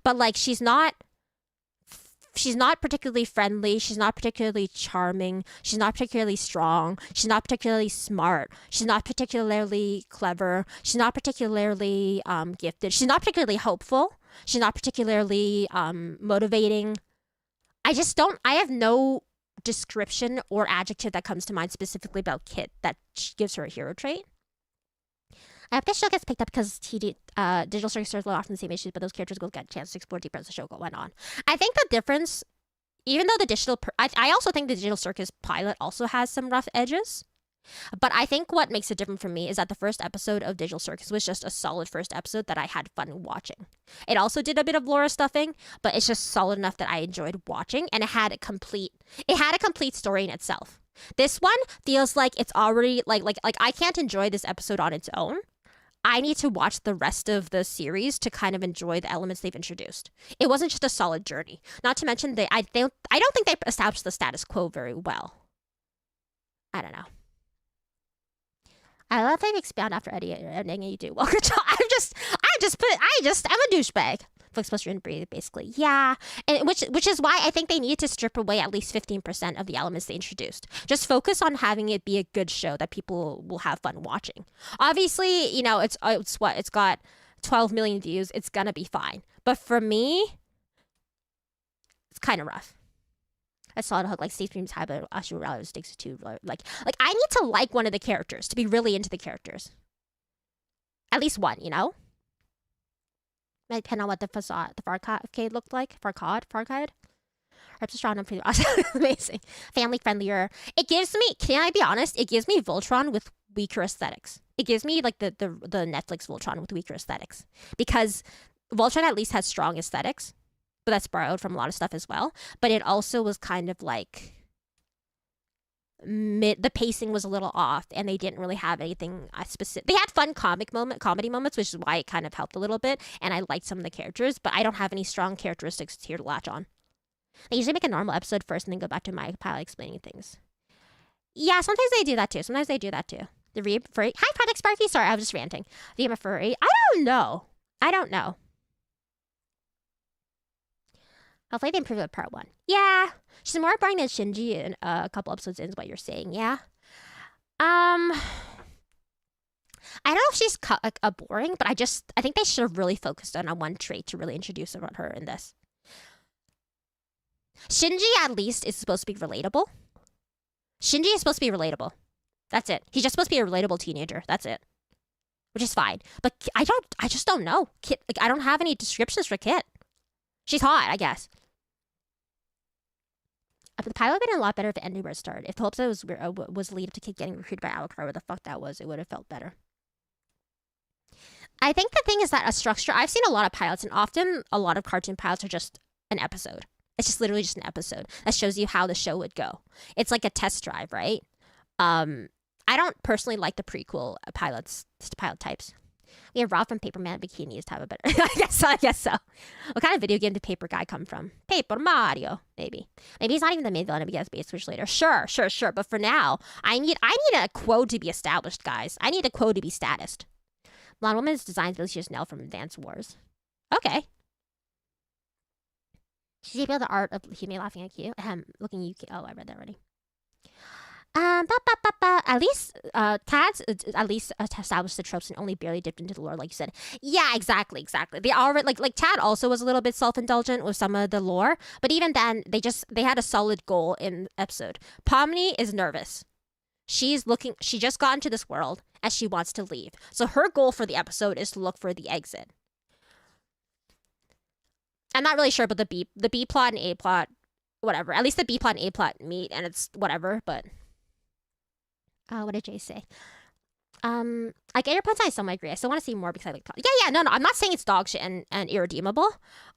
But like she's not particularly friendly, she's not particularly charming, she's not particularly strong, she's not particularly smart, she's not particularly clever, she's not particularly gifted, she's not particularly hopeful, she's not particularly motivating. I have no description or adjective that comes to mind specifically about Kit that gives her a hero trait. I hope this show gets picked up because Digital Circus stars will often the same issues, but those characters will get a chance to explore deeper as the show went on. I think the difference, even though I also think the Digital Circus pilot also has some rough edges, but I think what makes it different for me is that the first episode of Digital Circus was just a solid first episode that I had fun watching. It also did a bit of lore stuffing, but it's just solid enough that I enjoyed watching, and it had a complete story in itself. This one feels like it's already like I can't enjoy this episode on its own. I need to watch the rest of the series to kind of enjoy the elements they've introduced. It wasn't just a solid journey. Not to mention I don't think they established the status quo very well. I don't know. I love that they expand after editing you do. Well, good job. I'm a douchebag. Flick's supposed to and breathe, basically. Yeah. And which is why I think they need to strip away at least 15% of the elements they introduced. Just focus on having it be a good show that people will have fun watching. Obviously, you know, it's got 12 million views. It's gonna be fine. But for me, it's kind of rough. I saw the hook like Steve Stream's high, but Astro Rally stakes too. Like I need to like one of the characters to be really into the characters. At least one, you know? Might depend on what the Farcade looked like. Farcade. Reps are strong and pretty awesome. Amazing. Family friendlier. It gives me, can I be honest? It gives me Voltron with weaker aesthetics. It gives me like the Netflix Voltron with weaker aesthetics. Because Voltron at least has strong aesthetics. But that's borrowed from a lot of stuff as well. But it also was kind of like the pacing was a little off, and they didn't really have anything specific. They had fun comedy moments, which is why it kind of helped a little bit. And I liked some of the characters, but I don't have any strong characteristics here to latch on. They usually make a normal episode first, and then go back to my pile explaining things. Yeah, sometimes they do that too. The furry. Hi, Project Sparky. Sorry, I was just ranting. The I'm a furry. I don't know. Hopefully they improve it part 1. Yeah. She's more boring than Shinji in a couple episodes in is what you're saying, yeah? I don't know if she's boring, but I think they should have really focused on one trait to really introduce her in this. Shinji at least is supposed to be relatable. That's it. He's just supposed to be a relatable teenager. That's it. Which is fine. But I just don't know. Kit, I don't have any descriptions for Kit. She's hot, I guess. But the pilot would have been a lot better if the ending were started. If the whole episode was lead up to Kit getting recruited by Alucard, where the fuck that was, it would have felt better. I think the thing is that a structure, I've seen a lot of pilots, and often a lot of cartoon pilots are just an episode. It's just literally just an episode that shows you how the show would go. It's like a test drive, right? I don't personally like the prequel pilot types. We have Ralph from Paperman bikinis type of better. I guess so. What kind of video game did Paper Guy come from? Paper Mario, maybe. Maybe he's not even the main villain. Maybe he has base switch later. Sure. But for now, I need a quote to be established, guys. I need a quote to be statused. Blonde Woman's designs Delicious Nell from Advance Wars. Okay. She's able the art of Hime laughing at you. Looking you. Oh, I read that already. At least, Tad's at least established the tropes and only barely dipped into the lore, like you said. Yeah, exactly. They already like Tad also was a little bit self-indulgent with some of the lore, but even then, they had a solid goal in the episode. Pomni is nervous. She just got into this world and she wants to leave. So her goal for the episode is to look for the exit. I'm not really sure about the B plot and A plot, whatever. At least the B plot and A plot meet, and it's whatever, but. What did Jay say? I get your points. I somewhat agree. I still want to see more because I like. Yeah. No. I'm not saying it's dog shit and irredeemable.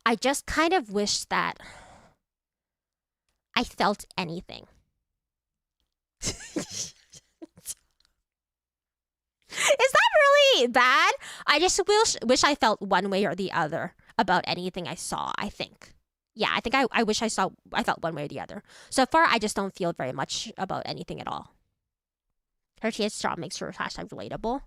I just kind of wish that I felt anything. Is that really bad? I just wish I felt one way or the other about anything I saw. I think. Yeah, I think I wish I felt one way or the other. So far, I just don't feel very much about anything at all. Her TH trauma makes her hashtag relatable.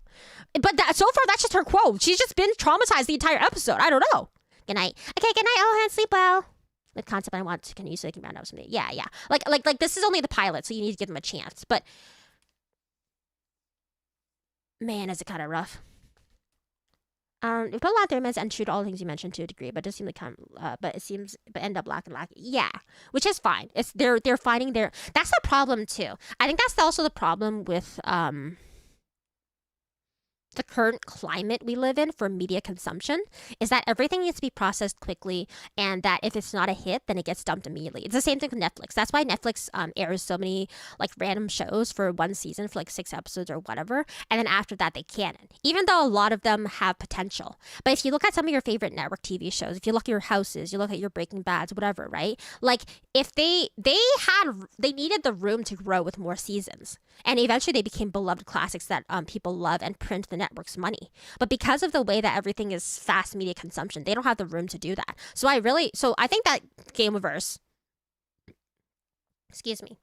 But so far, that's just her quote. She's just been traumatized the entire episode. I don't know. Good night. Okay, good night, Ohan. Sleep well. The concept I want to can use so they can round out something. Yeah. Like this is only the pilot, so you need to give them a chance. But man, is it kind of rough. We put a lot of their and shoot all the things you mentioned to a degree, but it does seem like but end up lacking. Yeah, which is fine. It's they're finding their. That's the problem too. I think that's also the problem with the current climate we live in for media consumption is that everything needs to be processed quickly, and that if it's not a hit, then it gets dumped immediately. It's the same thing with Netflix. That's why Netflix airs so many like random shows for one season for like 6 episodes or whatever, and then after that they canon, even though a lot of them have potential. But if you look at some of your favorite network TV shows, if you look at your Houses, you look at your Breaking Bads, whatever, right? Like if they needed the room to grow with more seasons, and eventually they became beloved classics that people love and print the network's money. But because of the way that everything is fast media consumption, they don't have the room to do that. So I think that Gameoverse,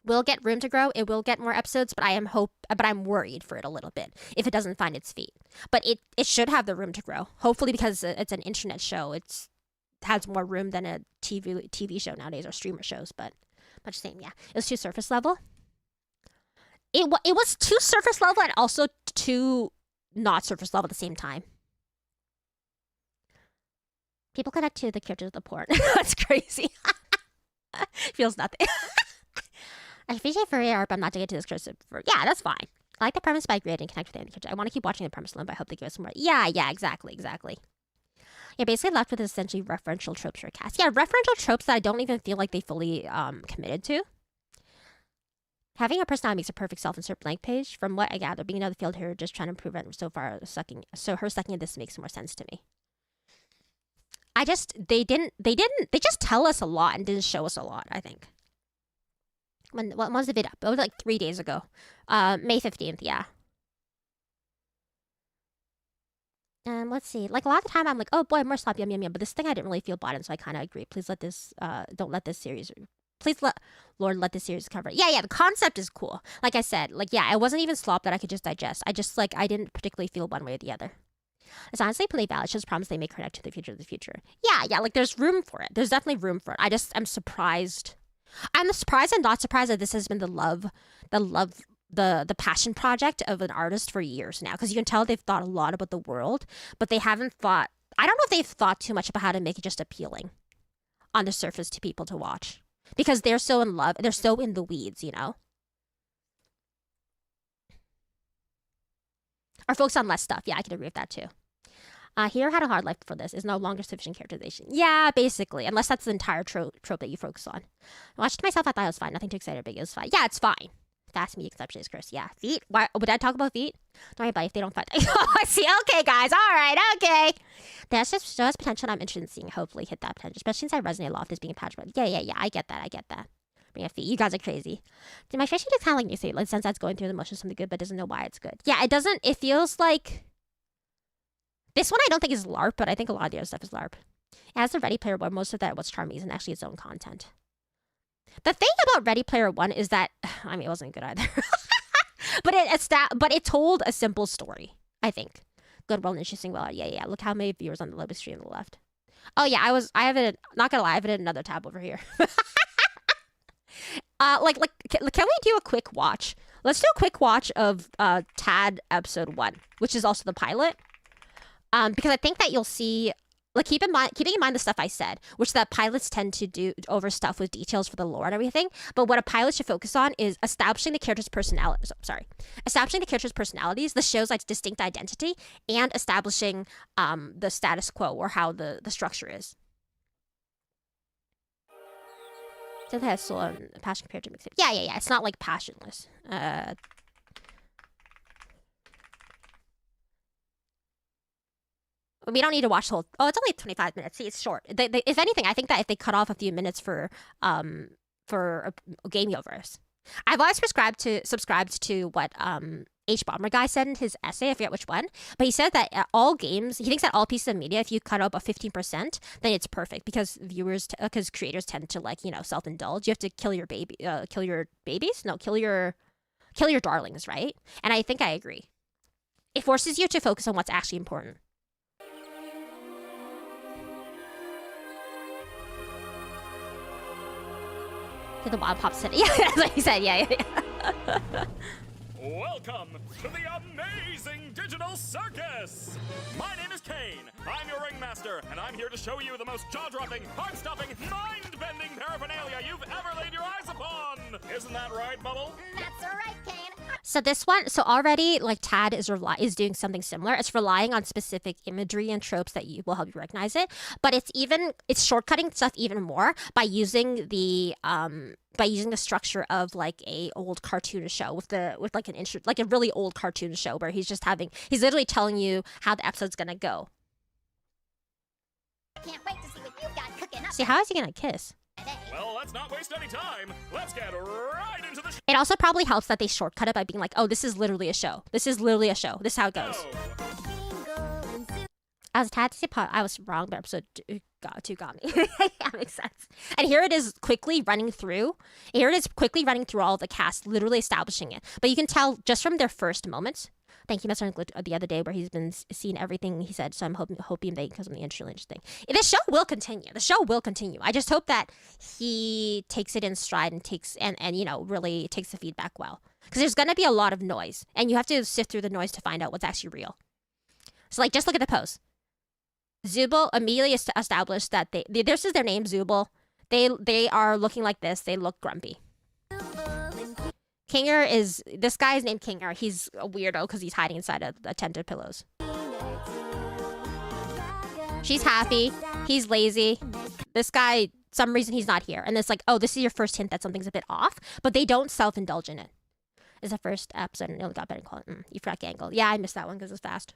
will get room to grow. It will get more episodes, but I'm worried for it a little bit if it doesn't find its feet. But it should have the room to grow. Hopefully, because it's an internet show, it has more room than a TV show nowadays or streamer shows. But much the same, yeah. It was too surface level. It was too surface level and also too not surface level at the same time. People connect to the characters of the porn. That's crazy. Feels nothing. I appreciate furry art, but I'm not to get to this cursive. Yeah, that's fine. I like the premise, but I agree I didn't connect with any character. I want to keep watching the premise alone, but I hope they give us some more. Yeah, exactly. You're basically left with essentially referential tropes for a cast. Yeah, referential tropes that I don't even feel like they fully committed to. Having a personality makes a perfect self-insert blank page. From what I gather, being another field here, just trying to improve it so far, her sucking at this makes more sense to me. They just tell us a lot and didn't show us a lot, I think. When was the vid up? It was like 3 days ago. May 15th, yeah. Let's see. Like a lot of the time I'm like, oh boy, more slop, yum. But this thing I didn't really feel bought in, so I kind of agree. Please let this, Please let this series cover it. Yeah, the concept is cool. Like I said, it wasn't even slop that I could just digest. I didn't particularly feel one way or the other. It's honestly pretty valid. It's just promise they may connect to the future of the future. Yeah, like there's room for it. There's definitely room for it. I'm surprised. I'm surprised and not surprised that this has been the passion project of an artist for years now. Because you can tell they've thought a lot about the world, but they haven't thought, I don't know if they've thought too much about how to make it just appealing on the surface to people to watch. Because they're so in love, they're so in the weeds, you know? Or focus on less stuff. Yeah, I can agree with that too. Hero had a hard life for this. Is no longer sufficient characterization. Yeah, basically. Unless that's the entire trope that you focus on. I watched it myself, I thought it was fine. Nothing too excited or big. It was fine. Yeah, it's fine. Fast media exception is cursed. Yeah. Feet? Why would I talk about feet? Don't worry about it if they don't fight. Oh, I see. Okay, guys. All right. Okay. That's just potential, and I'm interested in seeing hopefully hit that potential, especially since I resonate a lot with this being a patch. But yeah. I get that. Bring a fee. You guys are crazy. Dude, my facial looks kind of like you say, like, since that's going through the motions something good, but doesn't know why it's good. Yeah, it doesn't. It feels like this one. I don't think is LARP, but I think a lot of the other stuff is LARP. As the Ready Player One, most of that What's Charming isn't actually its own content. The thing about Ready Player One is that, I mean, it wasn't good either. but it told a simple story, I think. Good, well, interesting, well, yeah. Look how many viewers on the lowest stream on the left. Oh yeah, I have it, not gonna lie, I have it in another tab over here. Can we do a quick watch? Let's do a quick watch of Tad episode 1, which is also the pilot. Because I think that you'll see, like, keeping in mind the stuff I said, which that pilots tend to do over stuff with details for the lore and everything. But what a pilot should focus on is establishing the character's personalities, the show's like distinct identity, and establishing the status quo or how the structure is. So that has soul and passion compared to mixtape. Yeah. It's not like passionless. We don't need to watch the whole. Oh, it's only 25 minutes. See, it's short. If anything, I think that if they cut off a few minutes for Gameoverse, I've always subscribed to what H Bomber guy said in his essay. I forget which one, but he said that all games, he thinks that all pieces of media, if you cut up a 15%, then it's perfect because creators tend to, like, self-indulge. You have to kill your darlings, right? And I think I agree. It forces you to focus on what's actually important. The Wild Pop said, yeah, that's what he said, yeah. Welcome to the amazing digital circus! My name is Kane. I'm your ringmaster, and I'm here to show you the most jaw-dropping, heart-stopping, mind-bending paraphernalia you've ever laid your eyes upon! Isn't that right, Bubble? That's right, Kane. So this one, already, like, Tad is doing something similar. It's relying on specific imagery and tropes that will help you recognize it. But it's shortcutting stuff even more by using the structure of, like, a old cartoon show with a really old cartoon show where he's literally telling you how the episode's gonna go. Can't wait to see what you've got cooking up. See, how is he gonna kiss? Well, let's not waste any time. Let's get right into the It also probably helps that they shortcut it by being like, oh, this is literally a show. This is how it goes. As Tad to say, I was wrong, but episode 2 got me. That makes sense. And here it is quickly running through. All the cast, literally establishing it. But you can tell just from their first moments. Thank you, Mr. Glitch, the other day where he's been seeing everything he said. So I'm hoping that because of the interesting. The show will continue. I just hope that he takes it in stride and really takes the feedback well. Because there's going to be a lot of noise. And you have to sift through the noise to find out what's actually real. So, like, just look at the pose. Zubul immediately established that this is their name, Zubul. They are looking like this. They look grumpy. Kinger this guy's named Kinger. He's a weirdo because he's hiding inside a tent of pillows. She's happy. He's lazy. This guy, some reason he's not here. And it's like, oh, this is your first hint that something's a bit off. But they don't self-indulge in it. It's the first episode and it only got better quality. You forgot Gangle. Yeah, I missed that one because it's fast.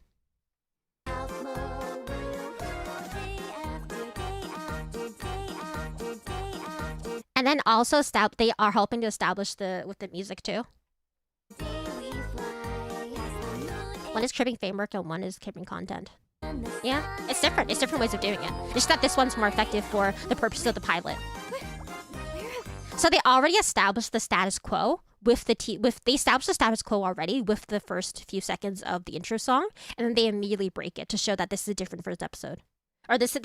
And then also they are helping to establish with the music too. One is cribbing framework and one is cribbing content. Yeah, it's different. It's different ways of doing it. It's just that this one's more effective for the purposes of the pilot. So they already established the status quo they established the status quo already with the first few seconds of the intro song, and then they immediately break it to show that this is a different first episode, or this is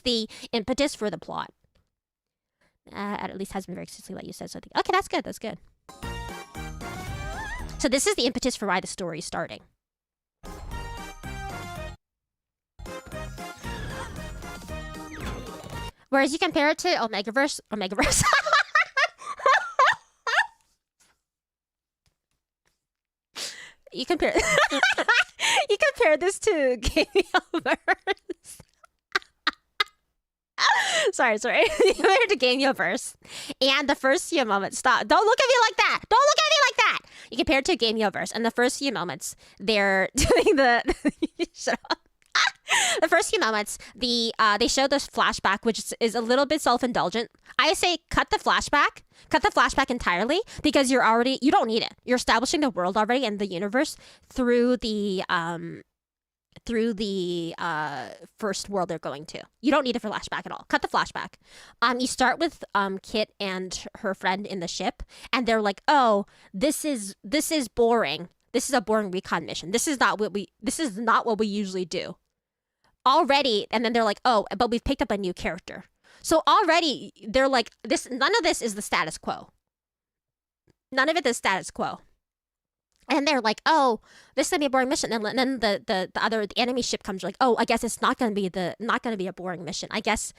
the impetus for the plot. At least has been very explicitly like you said. So I think, okay, that's good. That's good. So this is the impetus for why the story is starting. Whereas you compare it to Omegaverse. you compare this to Gameoverse. Sorry. You compare it to Gameoverse. And the first few moments, stop. Don't look at me like that. You compare it to Gameoverse, and the first few moments, they're doing shut up. The first few moments, they show this flashback, which is a little bit self-indulgent. I say cut the flashback entirely, because you don't need it. You're establishing the world already and the universe through the first world they're going to. You don't need a flashback at all. Cut the flashback. You start with Kit and her friend in the ship, and they're like, "Oh, this is boring. This is a boring recon mission. This is not what we usually do." Already, and then they're like, "Oh, but we've picked up a new character." So already they're like, none of this is the status quo. None of it is status quo. And they're like, "Oh, this is gonna be a boring mission." And then the enemy ship comes, like, "Oh, I guess it's not gonna be a boring mission. I guess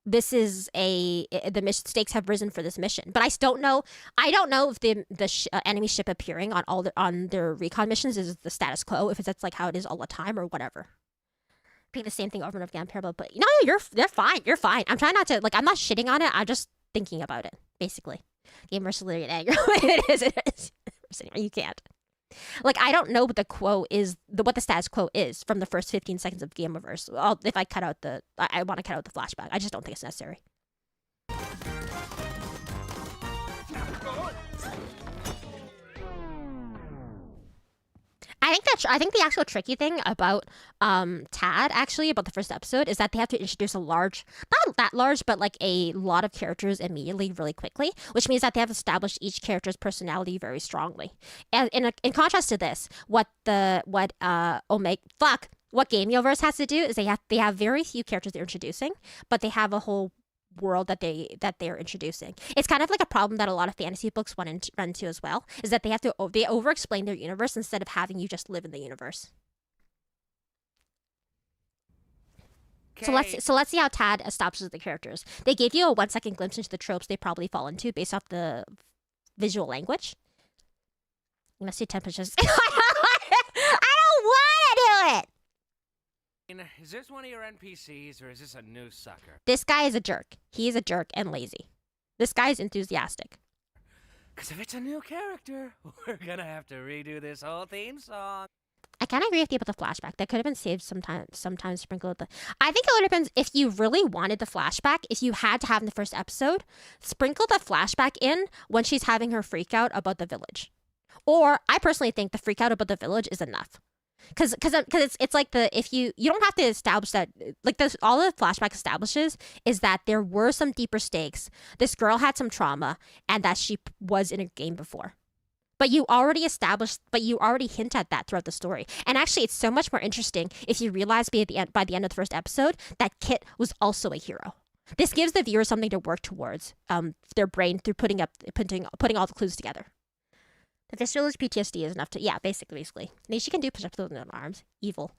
this is the stakes have risen for this mission." But I don't know if the enemy ship appearing on their recon missions is the status quo, if that's like how it is all the time or whatever. Being the same thing over and over again, parable. But they're fine. You're fine. I'm trying not to I'm not shitting on it. I'm just thinking about it, basically. Gameoverse literally anger. It is. You can't. Like, I don't know what the quo is, what the status quo is from the first 15 seconds of Gameoverse. If I cut out I want to cut out the flashback. I just don't think it's necessary. I think the actual tricky thing about Tad, actually, about the first episode, is that they have to introduce not that large, but like a lot of characters immediately, really quickly, which means that they have to establish each character's personality very strongly. And in contrast to this, what Gameoverse has to do is they have very few characters they're introducing, but they have a whole world that they're introducing. It's kind of like a problem that a lot of fantasy books run into as well, is that they over-explain their universe instead of having you just live in the universe. Okay. So let's see how Tad establishes the characters. They gave you a 1-second glimpse into the tropes they probably fall into based off the visual language. You must see temperatures. I don't want to do it. Is this one of your NPCs, or is this a new sucker? This guy is a jerk. He is a jerk and lazy. This guy is enthusiastic. Because if it's a new character, we're gonna have to redo this whole theme song. I kind of agree with you about the flashback. That could have been saved sometimes sprinkled with the... I think it would have been, if you really wanted the flashback, if you had to have in the first episode, sprinkle the flashback in when she's having her freak out about the village. Or, I personally think the freak out about the village is enough. Because it's like you don't have to establish that, like, all the flashback establishes is that there were some deeper stakes. This girl had some trauma, and that she was in a game before. But you already hint at that throughout the story. And actually, it's so much more interesting if you realize by the end of the first episode that Kit was also a hero. This gives the viewer something to work towards, their brain, through putting all the clues together. If this village PTSD is enough to, yeah, basically. Maybe she can do push-ups with her arms. Evil.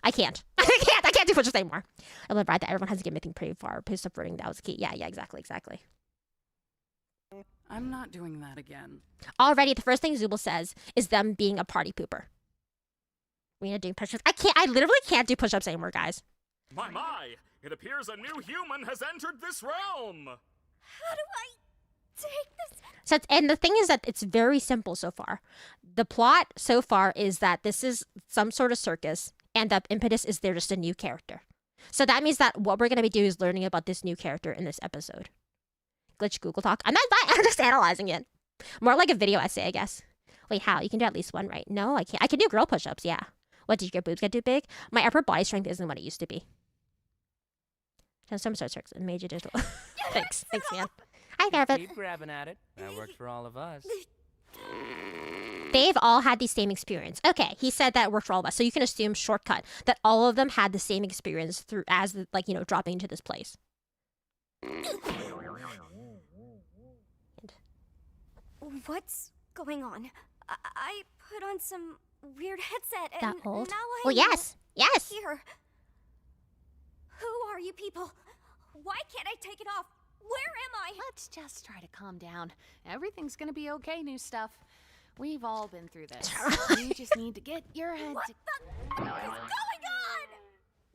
I can't. I can't do push-ups anymore. I love that everyone has to get anything pretty far. Subverting, that was key. Yeah, exactly. I'm not doing that again. Already, the first thing Zubul says is them being a party pooper. Rina doing push-ups. I literally can't do push-ups anymore, guys. My! It appears a new human has entered this realm! How do I take this? So, and the thing is that it's very simple so far. The plot so far is that this is some sort of circus, and the impetus is they're just a new character. So that means that what we're going to be doing is learning about this new character in this episode. Glitch Google Talk. I'm just analyzing it. More like a video essay, I guess. Wait, how? You can do at least one, right? No, I can't. I can do girl push-ups, yeah. What, did your boobs get too big? My upper body strength isn't what it used to be. Some sort of major digital. Thanks, man. I got it. Keep grabbing at it. That works for all of us. They've all had the same experience. Okay, he said that worked for all of us. So you can assume, shortcut, that all of them had the same experience through dropping into this place. What's going on? I put on some weird headset and that old? now I'm... Well, yes. Here. Who are you people? Why can't I take it off? Where am I? Let's just try to calm down. Everything's gonna be okay, new stuff. We've all been through this. You just need to get your head What the is going on?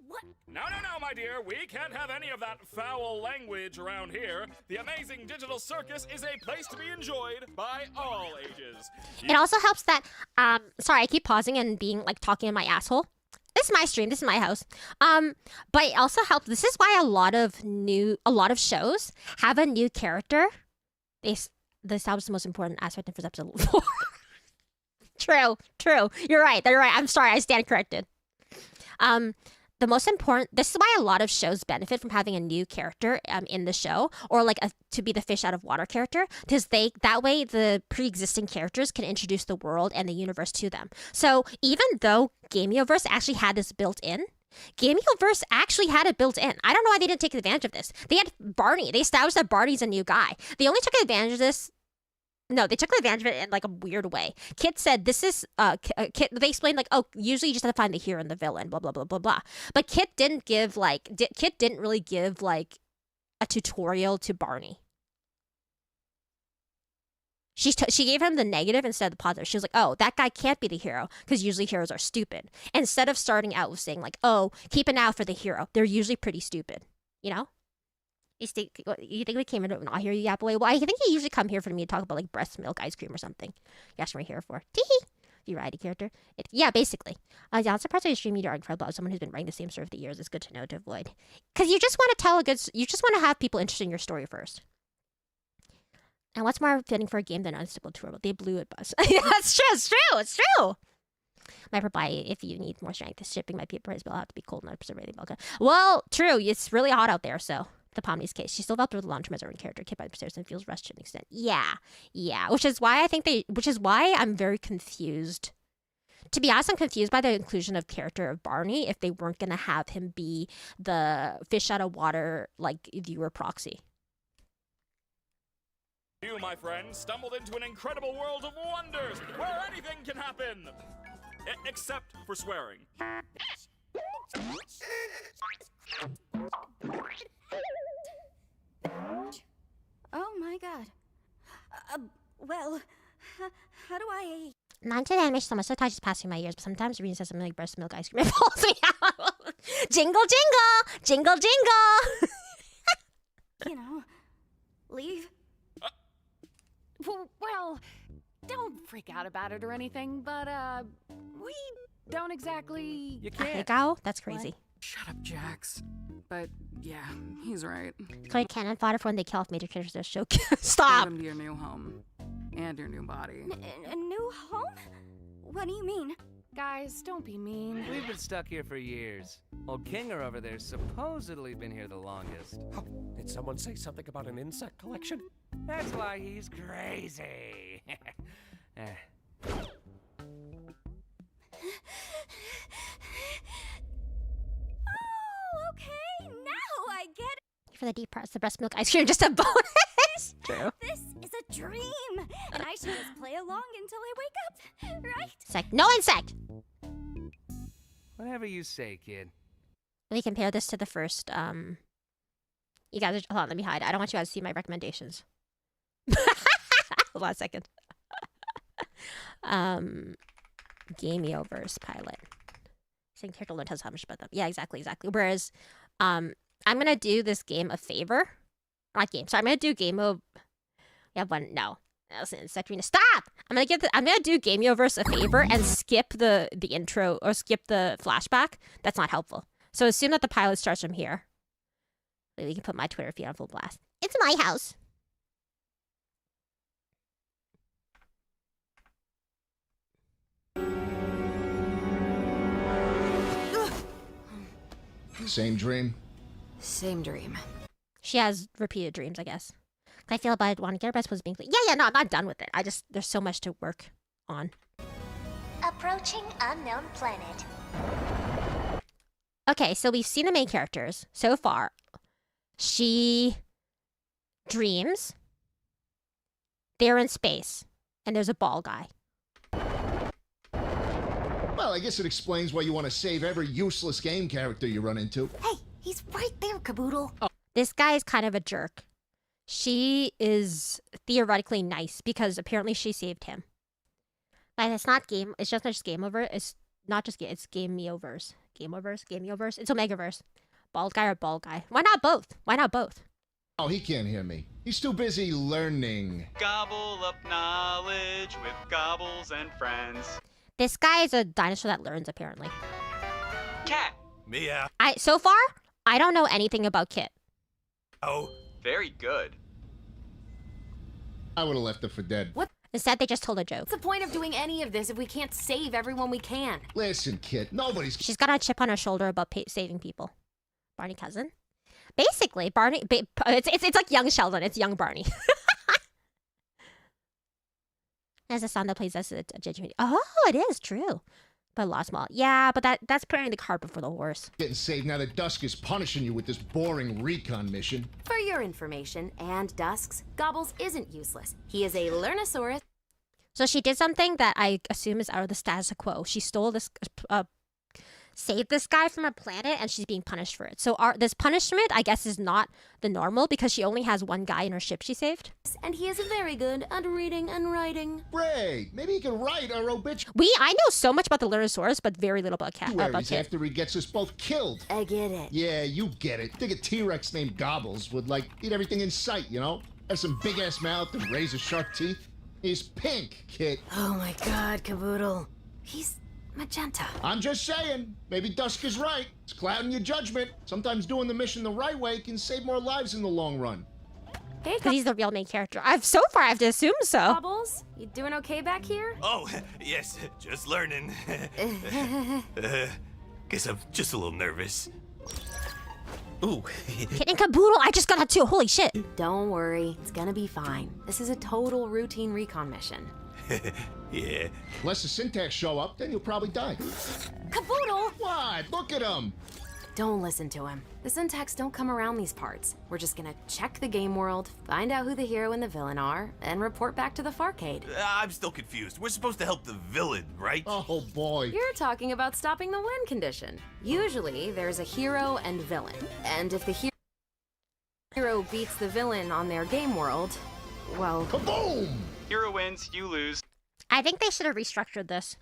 What? No, my dear. We can't have any of that foul language around here. The amazing digital circus is a place to be enjoyed by all ages. It also helps that, sorry, I keep pausing and being, talking in my asshole. This is my stream. This is my house. But it also helps. This is why a lot of shows have a new character. They establish the most important aspect in first episode 4. True. You're right. I'm sorry. I stand corrected. The most important. This is why a lot of shows benefit from having a new character in the show, or like to be the fish out of water character, because that way the pre-existing characters can introduce the world and the universe to them. So even though Gameoverse actually had this built in, Gameoverse actually had it built in. I don't know why they didn't take advantage of this. They had Barney. They established that Barney's a new guy. They only took advantage of this. No, they took advantage of it in like a weird way. Kit said this is Kit. They explained like, oh, usually you just have to find the hero and the villain, blah blah blah blah blah. But Kit didn't really give like a tutorial to Barney. She gave him the negative instead of the positive. She was like, oh, that guy can't be the hero because usually heroes are stupid. Instead of starting out with saying like, oh, keep an eye out for the hero. They're usually pretty stupid, you know. You think we came in to not hear you yap away? Well, I think you usually come here for me to talk about like breast milk ice cream or something. That's what we're here for. Teehee. Variety character. Yeah, basically. I'm not surprised I stream you are incredible. As someone who's been writing the same story for the years, it's good to know to avoid. Because you just want to tell you just want to have people interested in your story first. And what's more fitting for a game than Unstable Turbo? They blew it, Buzz. That's true. It's true. Might provide if you need more strength. The shipping might be a price, but it'll have to be cold enough to preserve anything. Well, true. It's really hot out there, so. The Pomni's case. She still developed with a long-term as her own character, kid by the players, and feels rushed to an extent. Yeah. Which is why I'm very confused. To be honest, I'm confused by the inclusion of character of Barney if they weren't gonna have him be the fish out of water, like, viewer proxy. You, my friend, stumbled into an incredible world of wonders where anything can happen, except for swearing. Oh my god. Well, how do I... Not to the animation so much, so the just passing my ears, but sometimes Rina says something like breast milk ice cream and pulls me out. Jingle, jingle! Jingle, jingle! You know, leave? Well, don't freak out about it or anything, but, we don't exactly... You can't. Go? That's crazy. What? Shut up, Jax. But, yeah, he's right. It's called cannon fodder for when they kill off major characters of the show. Stop! Welcome to your new home. And your new body. A new home? What do you mean? Guys, don't be mean. We've been stuck here for years. Old Kinger over there's supposedly been here the longest. Oh, did someone say something about an insect collection? That's why he's crazy. Oh, okay, now I get it. For the deep parts, the breast milk ice cream, just a bonus. True. This is a dream, and I should just play along until I wake up, right? Insect. No insect! Whatever you say, kid. Let me compare this to the first, You guys, hold on, let me hide. I don't want you guys to see my recommendations. Hold on a second. Gameoverse pilot. Saying character alone tells how much about them. Yeah, exactly. Whereas, I'm gonna do this game a favor. Not game. So I'm gonna do game of. Yeah, one. No. Rina, stop! I'm gonna do Gameoverse a favor and skip the intro or skip the flashback. That's not helpful. So assume that the pilot starts from here. We can put my Twitter feed on full blast. It's my house. Same dream? Same dream. She has repeated dreams, I guess. I feel about it, want to get her best was being yeah, no, I'm not done with it. There's so much to work on. Approaching unknown planet. Okay, so we've seen the main characters so far. She dreams. They're in space. And there's a ball guy. Well, I guess it explains why you want to save every useless game character you run into. Hey, he's right there, Caboodle. Oh. This guy is kind of a jerk. She is theoretically nice because apparently she saved him. But it's not game. It's just not just Gameoverse. It's not just game. It's Gameoverse. Gameoverse. It's Omegaverse. Bald guy or bald guy? Why not both? Oh, he can't hear me. He's too busy learning. Gobble up knowledge with Gobbles and friends. This guy is a dinosaur that learns, apparently. Cat. Mia. So far, I don't know anything about Kit. Oh. Very good. I would have left her for dead. What? Instead, they just told a joke. What's the point of doing any of this if we can't save everyone we can? Listen, kid, nobody's... She's got a chip on her shoulder about saving people. Barney cousin? Basically, Barney... It's like young Sheldon. It's young Barney. As a song that plays as a judgment. Oh, it is true. But lost small. Yeah, but that's putting the cart before the horse. Getting saved now that Dusk is punishing you with this boring recon mission. For your information, and Dusk's, Gobbles isn't useless. He is a Learnosaurus. So she did something that I assume is out of the status quo. She stole this... saved this guy from a planet, and she's being punished for it. So this punishment, I guess, is not the normal because she only has one guy in her ship she saved. And he is very good at reading and writing. Great. Maybe he can write our obituary. I know so much about the Learnosaurus, but very little about Cat. After he gets us both killed. I get it. Yeah, you get it. Think a T-Rex named Gobbles would, like, eat everything in sight, you know? Has some big-ass mouth and razor-sharp teeth. He's pink, kid. Oh my god, Caboodle. He's... magenta. I'm just saying, maybe Dusk is right. It's clouding your judgment. Sometimes doing the mission the right way can save more lives in the long run. Hey, because he's the real main character. So far, I have to assume so. Bubbles, you doing okay back here? Oh, yes, just learning. Guess I'm just a little nervous. Ooh. Kitten Caboodle, I just got that too. Holy shit. Don't worry, it's gonna be fine. This is a total routine recon mission. Yeah. Unless the syntax show up, then you'll probably die. Caboodle! What? Look at him! Don't listen to him. The syntax don't come around these parts. We're just gonna check the game world, find out who the hero and the villain are, and report back to the Farcade. I'm still confused. We're supposed to help the villain, right? Oh, boy. You're talking about stopping the win condition. Usually, there's a hero and villain. And if the hero beats the villain on their game world, well... Kaboom! Hero wins, you lose. I think they should have restructured this.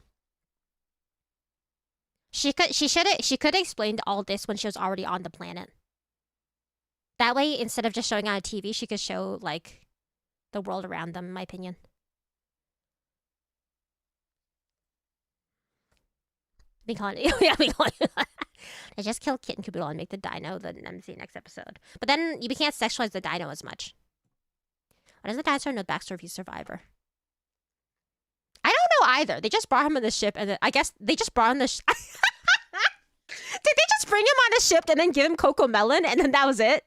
She could have explained all this when she was already on the planet. That way, instead of just showing on a TV, she could show, like, the world around them, in my opinion. They just kill Kitten Caboodle and make the dino the MC next episode. But then you can't sexualize the dino as much. Why doesn't the dinosaur know the backstory if he's a survivor? I don't know either. They just brought him on the ship, and I guess they just brought him the Did they just bring him on a ship and then give him Coco Melon, and then that was it?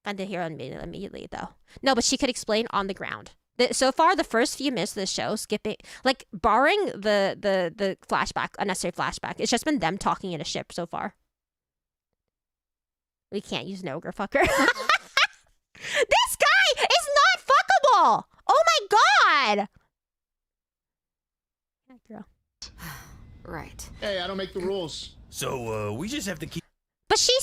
Find the hero immediately, though. No, but she could explain on the ground. So far, the first few minutes of the show, skipping, like, barring the flashback, unnecessary flashback, it's just been them talking in a ship so far. We can't use Nogre, fucker. This guy is not fuckable! Oh my god! Yeah, girl. Right. Hey, I don't make the rules. So, we just have to keep... But she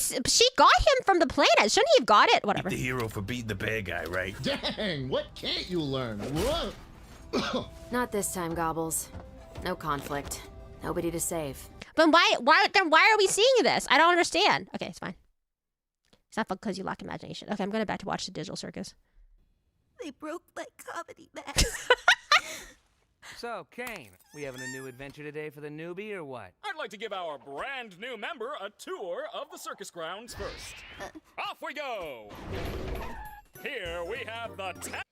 got him from the planet. Shouldn't he have got it? Whatever. the hero for beating the bad guy, right? Dang, what can't you learn? Whoa. Not this time, Gobbles. No conflict. Nobody to save. But why are we seeing this? I don't understand. Okay, it's fine. It's not because you lack imagination. Okay, I'm going back to watch the Digital Circus. They broke my comedy mask. So, Kane, we having a new adventure today for the newbie or what? I'd like to give our brand new member a tour of the circus grounds first. Off we go! Here we have the...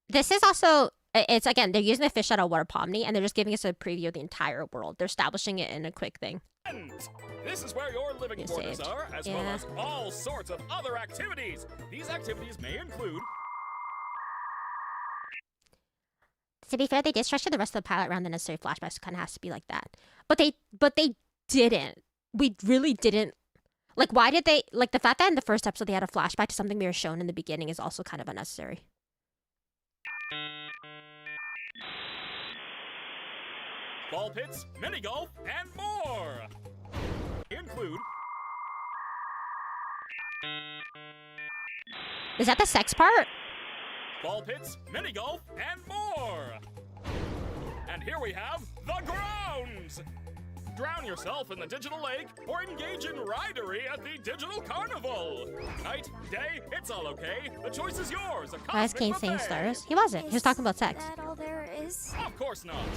This is also... It's, again, they're using the fish out of Water Pomni, and they're just giving us a preview of the entire world. They're establishing it in a quick thing. This is where your living quarters are, as well as all sorts of other activities. These activities may include... To be fair, they did structure the rest of the pilot around the necessary flashbacks, so it kind of has to be like that. But they didn't. We really didn't. Like, why did they... Like, the fact that in the first episode they had a flashback to something we were shown in the beginning is also kind of unnecessary. Ball pits, mini golf, and more. Include... Is that the sex part? Ball pits, mini golf, and more. And here we have the grounds. Drown yourself in the digital lake or engage in ridery at the digital carnival. Night, day, it's all okay. The choice is yours. Why is Kane saying slurs? He wasn't. He was talking about sex. Is that all there is? Of course not.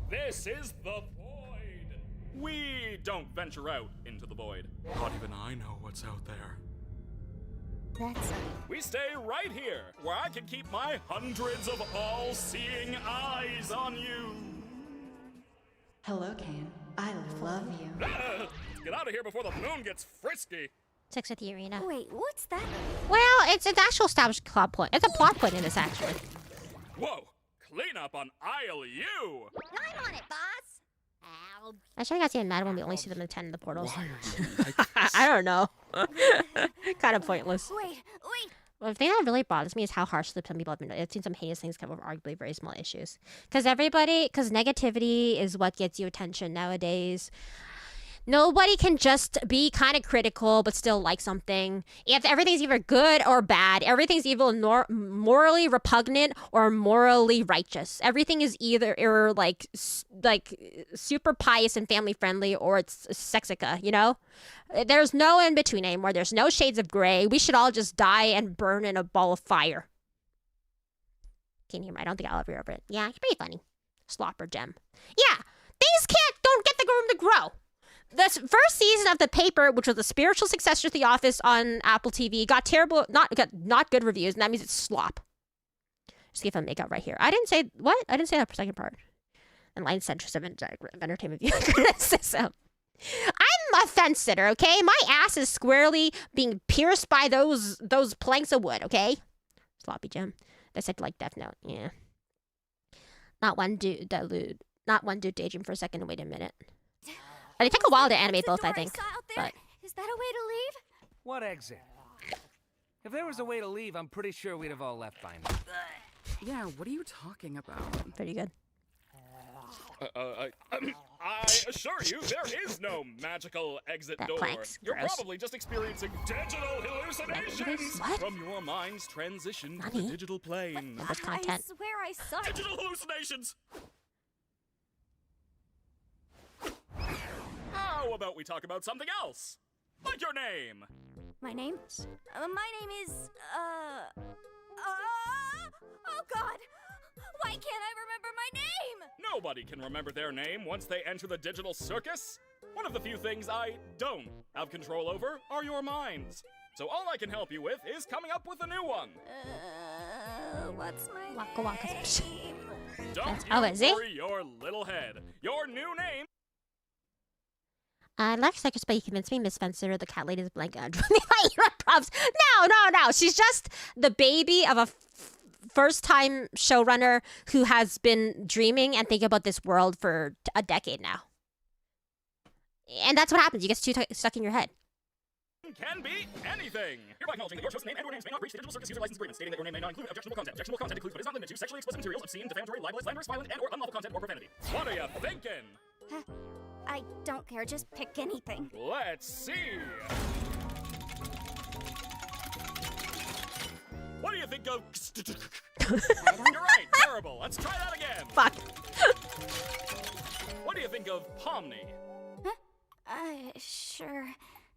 This is the void. We don't venture out into the void. Not even I know what's out there. We stay right here, where I can keep my hundreds of all-seeing eyes on you. Hello, Kane. I love you. Let's get out of here before the moon gets frisky. Sex with you, Rina. Wait, what's that? Well, it's an actual established plot point. It's a plot point in this, actually. Whoa! Clean up on aisle U! I'm on it, boss. Ow. I sure got getting mad when we only see them in 10 in the portals. Why are you like this? I don't know. Kind of pointless. Wait. Well, the thing that really bothers me is how harshly some people have been. I've seen some heinous things come over arguably very small issues. Because negativity is what gets you attention nowadays. Nobody can just be kind of critical but still like something. If everything's either good or bad, everything's either morally repugnant or morally righteous. Everything is either like super pious and family friendly, or it's sexica, you know? There's no in between anymore. There's no shades of gray. We should all just die and burn in a ball of fire. Can't hear me. I don't think I'll ever over it. Yeah, it's pretty funny. Slopper gem. Yeah, things don't get the room to grow. The first season of The Paper, which was a spiritual successor to The Office on Apple TV, got not good reviews, and that means it's slop. Just give them makeup right here. I didn't say that second part. Enlightened centrist of entertainment view criticism. I'm a fence sitter, okay? My ass is squarely being pierced by those planks of wood, okay? Sloppy Jim. They said like Death Note, yeah. Not one dude daydream for a second. Wait a minute. They took a while to animate both, I think. But is that a way to leave? What exit? If there was a way to leave, I'm pretty sure we'd have all left by now. Yeah, what are you talking about? Pretty good. I assure you, there is no magical exit door. You're gross. probably just experiencing digital hallucinations from your mind's transition to the digital plane. I swear I saw it. Digital hallucinations! How about we talk about something else? Like your name. My name? My name is, oh God! Why can't I remember my name? Nobody can remember their name once they enter the digital circus. One of the few things I don't have control over are your minds. So all I can help you with is coming up with a new one. What's my Waka Waka. name? Don't you worry your little head. Your new name. I'd like circus, but you convinced me, Miss Spencer, the cat lady is blank. Props. No. She's just the baby of a first-time showrunner who has been dreaming and thinking about this world for a decade now. And that's what happens. You get too stuck in your head. Can be anything. Hereby acknowledging that your chosen name and/or names may not breach the digital circus user license agreement, stating that your name may not include objectionable content. Objectionable content includes but is not limited to sexually explicit materials, obscene, defamatory, libelous, slanderous, violent, and/or unlawful content or profanity. What are you thinking? I don't care. Just pick anything. Let's see. What do you think of? You're right. Terrible. Let's try that again. Fuck. What do you think of Pomni? Sure.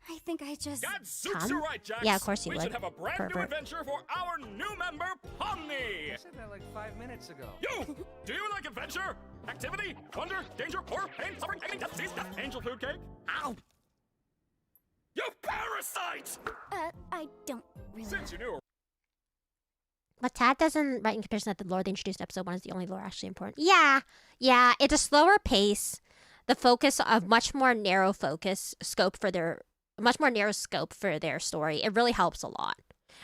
I think I just... Gadzooks, you're right, Jax. Yeah, of course you we would. should have a brand new adventure for our new member, Pomni. I said that like 5 minutes ago. You! Do you like adventure? Activity? Wonder? Danger? Horror? Pain? Suffering? Agony? Death? Disease? Death? Angel food cake? Ow! You parasite! I don't really... Since you knew... But Tad doesn't write in comparison that the lore they introduced in episode 1 is the only lore actually important. Yeah, it's a slower pace. The focus of much more narrow scope for their story. It really helps a lot.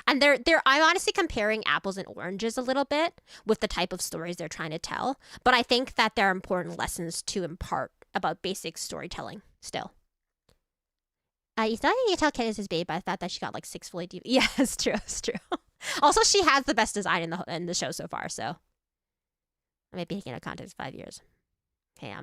And I'm honestly comparing apples and oranges a little bit with the type of stories they're trying to tell. But I think that there are important lessons to impart about basic storytelling still. You thought you tell Ken is his babe, but I thought that she got like 6 fully DVD. Yeah, it's true. Also, she has the best design in the show so far, so I might be taking out of context 5 years. Okay.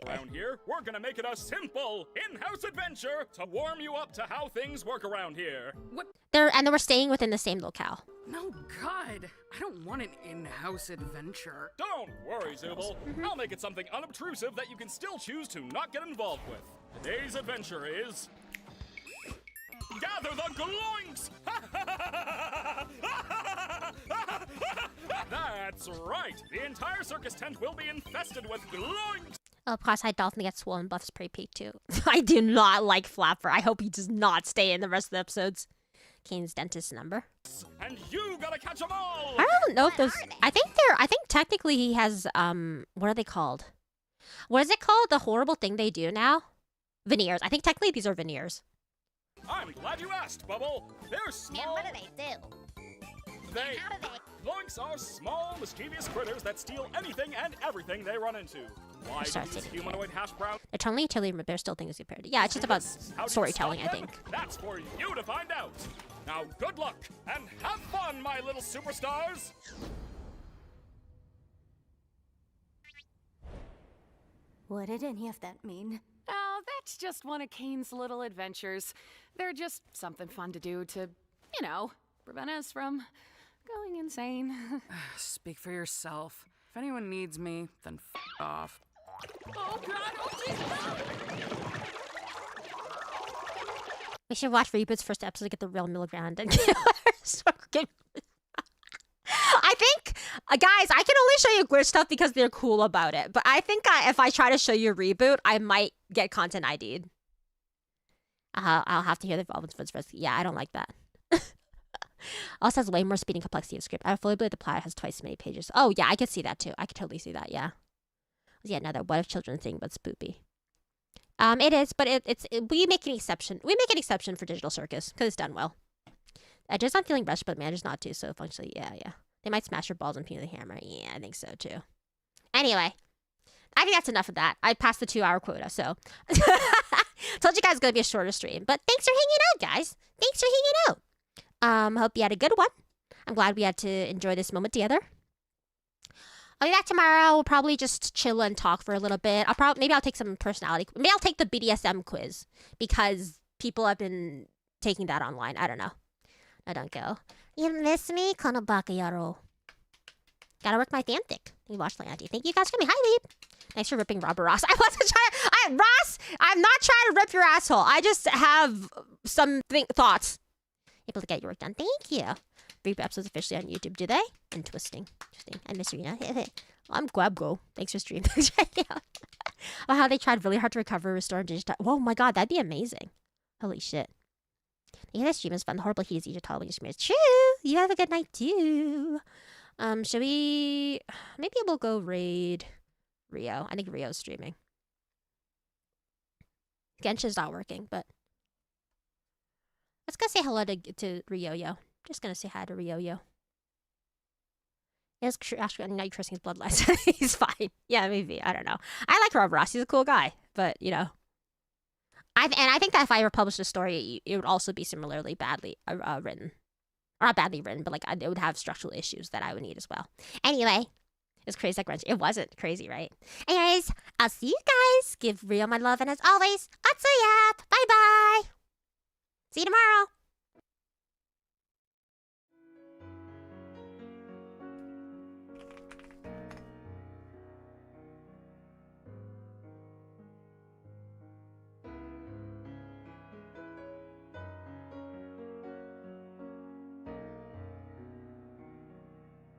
Around here, we're gonna make it a simple in-house adventure to warm you up to how things work around here. What? We're staying within the same locale. No, God. I don't want an in-house adventure. Don't worry, Zubul. I'll make it something unobtrusive that you can still choose to not get involved with. Today's adventure is... Gather the gloinks! That's right! The entire circus tent will be infested with gloinks! Oh, cross-eyed dolphin gets swollen buffs pretty peak too. I do not like Flapper. I hope he does not stay in the rest of the episodes. Kane's dentist number. And you gotta catch them all! I don't know if those... I think technically he has, what are they called? What is it called? The horrible thing they do now? Veneers. I think technically these are veneers. I'm glad you asked, Bubble. They're small. And what do they do? How do they? Loinks are small, mischievous critters that steal anything and everything they run into. Why do these humanoid hash browns... They're totally utility, but they're still things compared to... Yeah, it's just about storytelling, I think. That's for you to find out. Now, good luck, and have fun, my little superstars! What did any of that mean? Oh, that's just one of Kane's little adventures. They're just something fun to do to, you know, prevent us from going insane. Speak for yourself. If anyone needs me, then f off. Oh, God! Oh, Jesus! We should watch Reboot's first episode to get the real milligram. And I think, guys, I can only show you glitch stuff because they're cool about it. But I think if I try to show you Reboot, I might get content ID'd. I'll have to hear the Robin's first. Yeah, I don't like that. Also has way more speed and complexity of script. I fully believe the plot has twice as many pages. Oh, yeah, I could see that too. I could totally see that, yeah. Yeah, another what if children thing, but spoopy. It is, but we make an exception. We make an exception for Digital Circus because it's done well. Just not feeling rushed, but manages not to. So functionally, yeah. They might smash your balls and pin with a hammer. Yeah, I think so too. Anyway, I think that's enough of that. I passed the 2-hour quota, so told you guys it's gonna be a shorter stream. But thanks for hanging out, guys. Thanks for hanging out. Hope you had a good one. I'm glad we had to enjoy this moment together. I'll be back tomorrow. We'll probably just chill and talk for a little bit. Maybe I'll take some personality. Maybe I'll take the BDSM quiz because people have been taking that online. I don't know. I don't go. You miss me, Kanabaka Yaro. Gotta work my fanfic. You watched my auntie. Thank you guys for me. Hi, Leap. Thanks for ripping Robert Ross. I wasn't trying. Ross, I'm not trying to rip your asshole. I just have some thoughts. Able to get your work done. Thank you. Reboot episodes officially on YouTube, do they? And twisting. I miss Rina. I'm Gwabgo. Thanks for streaming. Oh, how they tried really hard to recover, restore, and digitize. Oh my god, that'd be amazing. Holy shit. Yeah, that stream is fun. The horrible heat is easier to tolerate when you stream. It's true. You have a good night too. Should we... Maybe we'll go raid Rio. I think Rio's streaming. Genshin's not working, but... Let's go say hello to Ryo-Yo. Just gonna say hi to Ryo-Yo. Yes, actually, now you're trusting his bloodlines. He's fine. Yeah, maybe. I don't know. I like Rob Ross. He's a cool guy. But, you know. I think that if I ever published a story, it would also be similarly badly written. Or not badly written, but like it would have structural issues that I would need as well. Anyway, it was crazy like Wrench. It wasn't crazy, right? Anyways, I'll see you guys. Give Rio my love, and as always, Atsuyap. Bye-bye. See you tomorrow.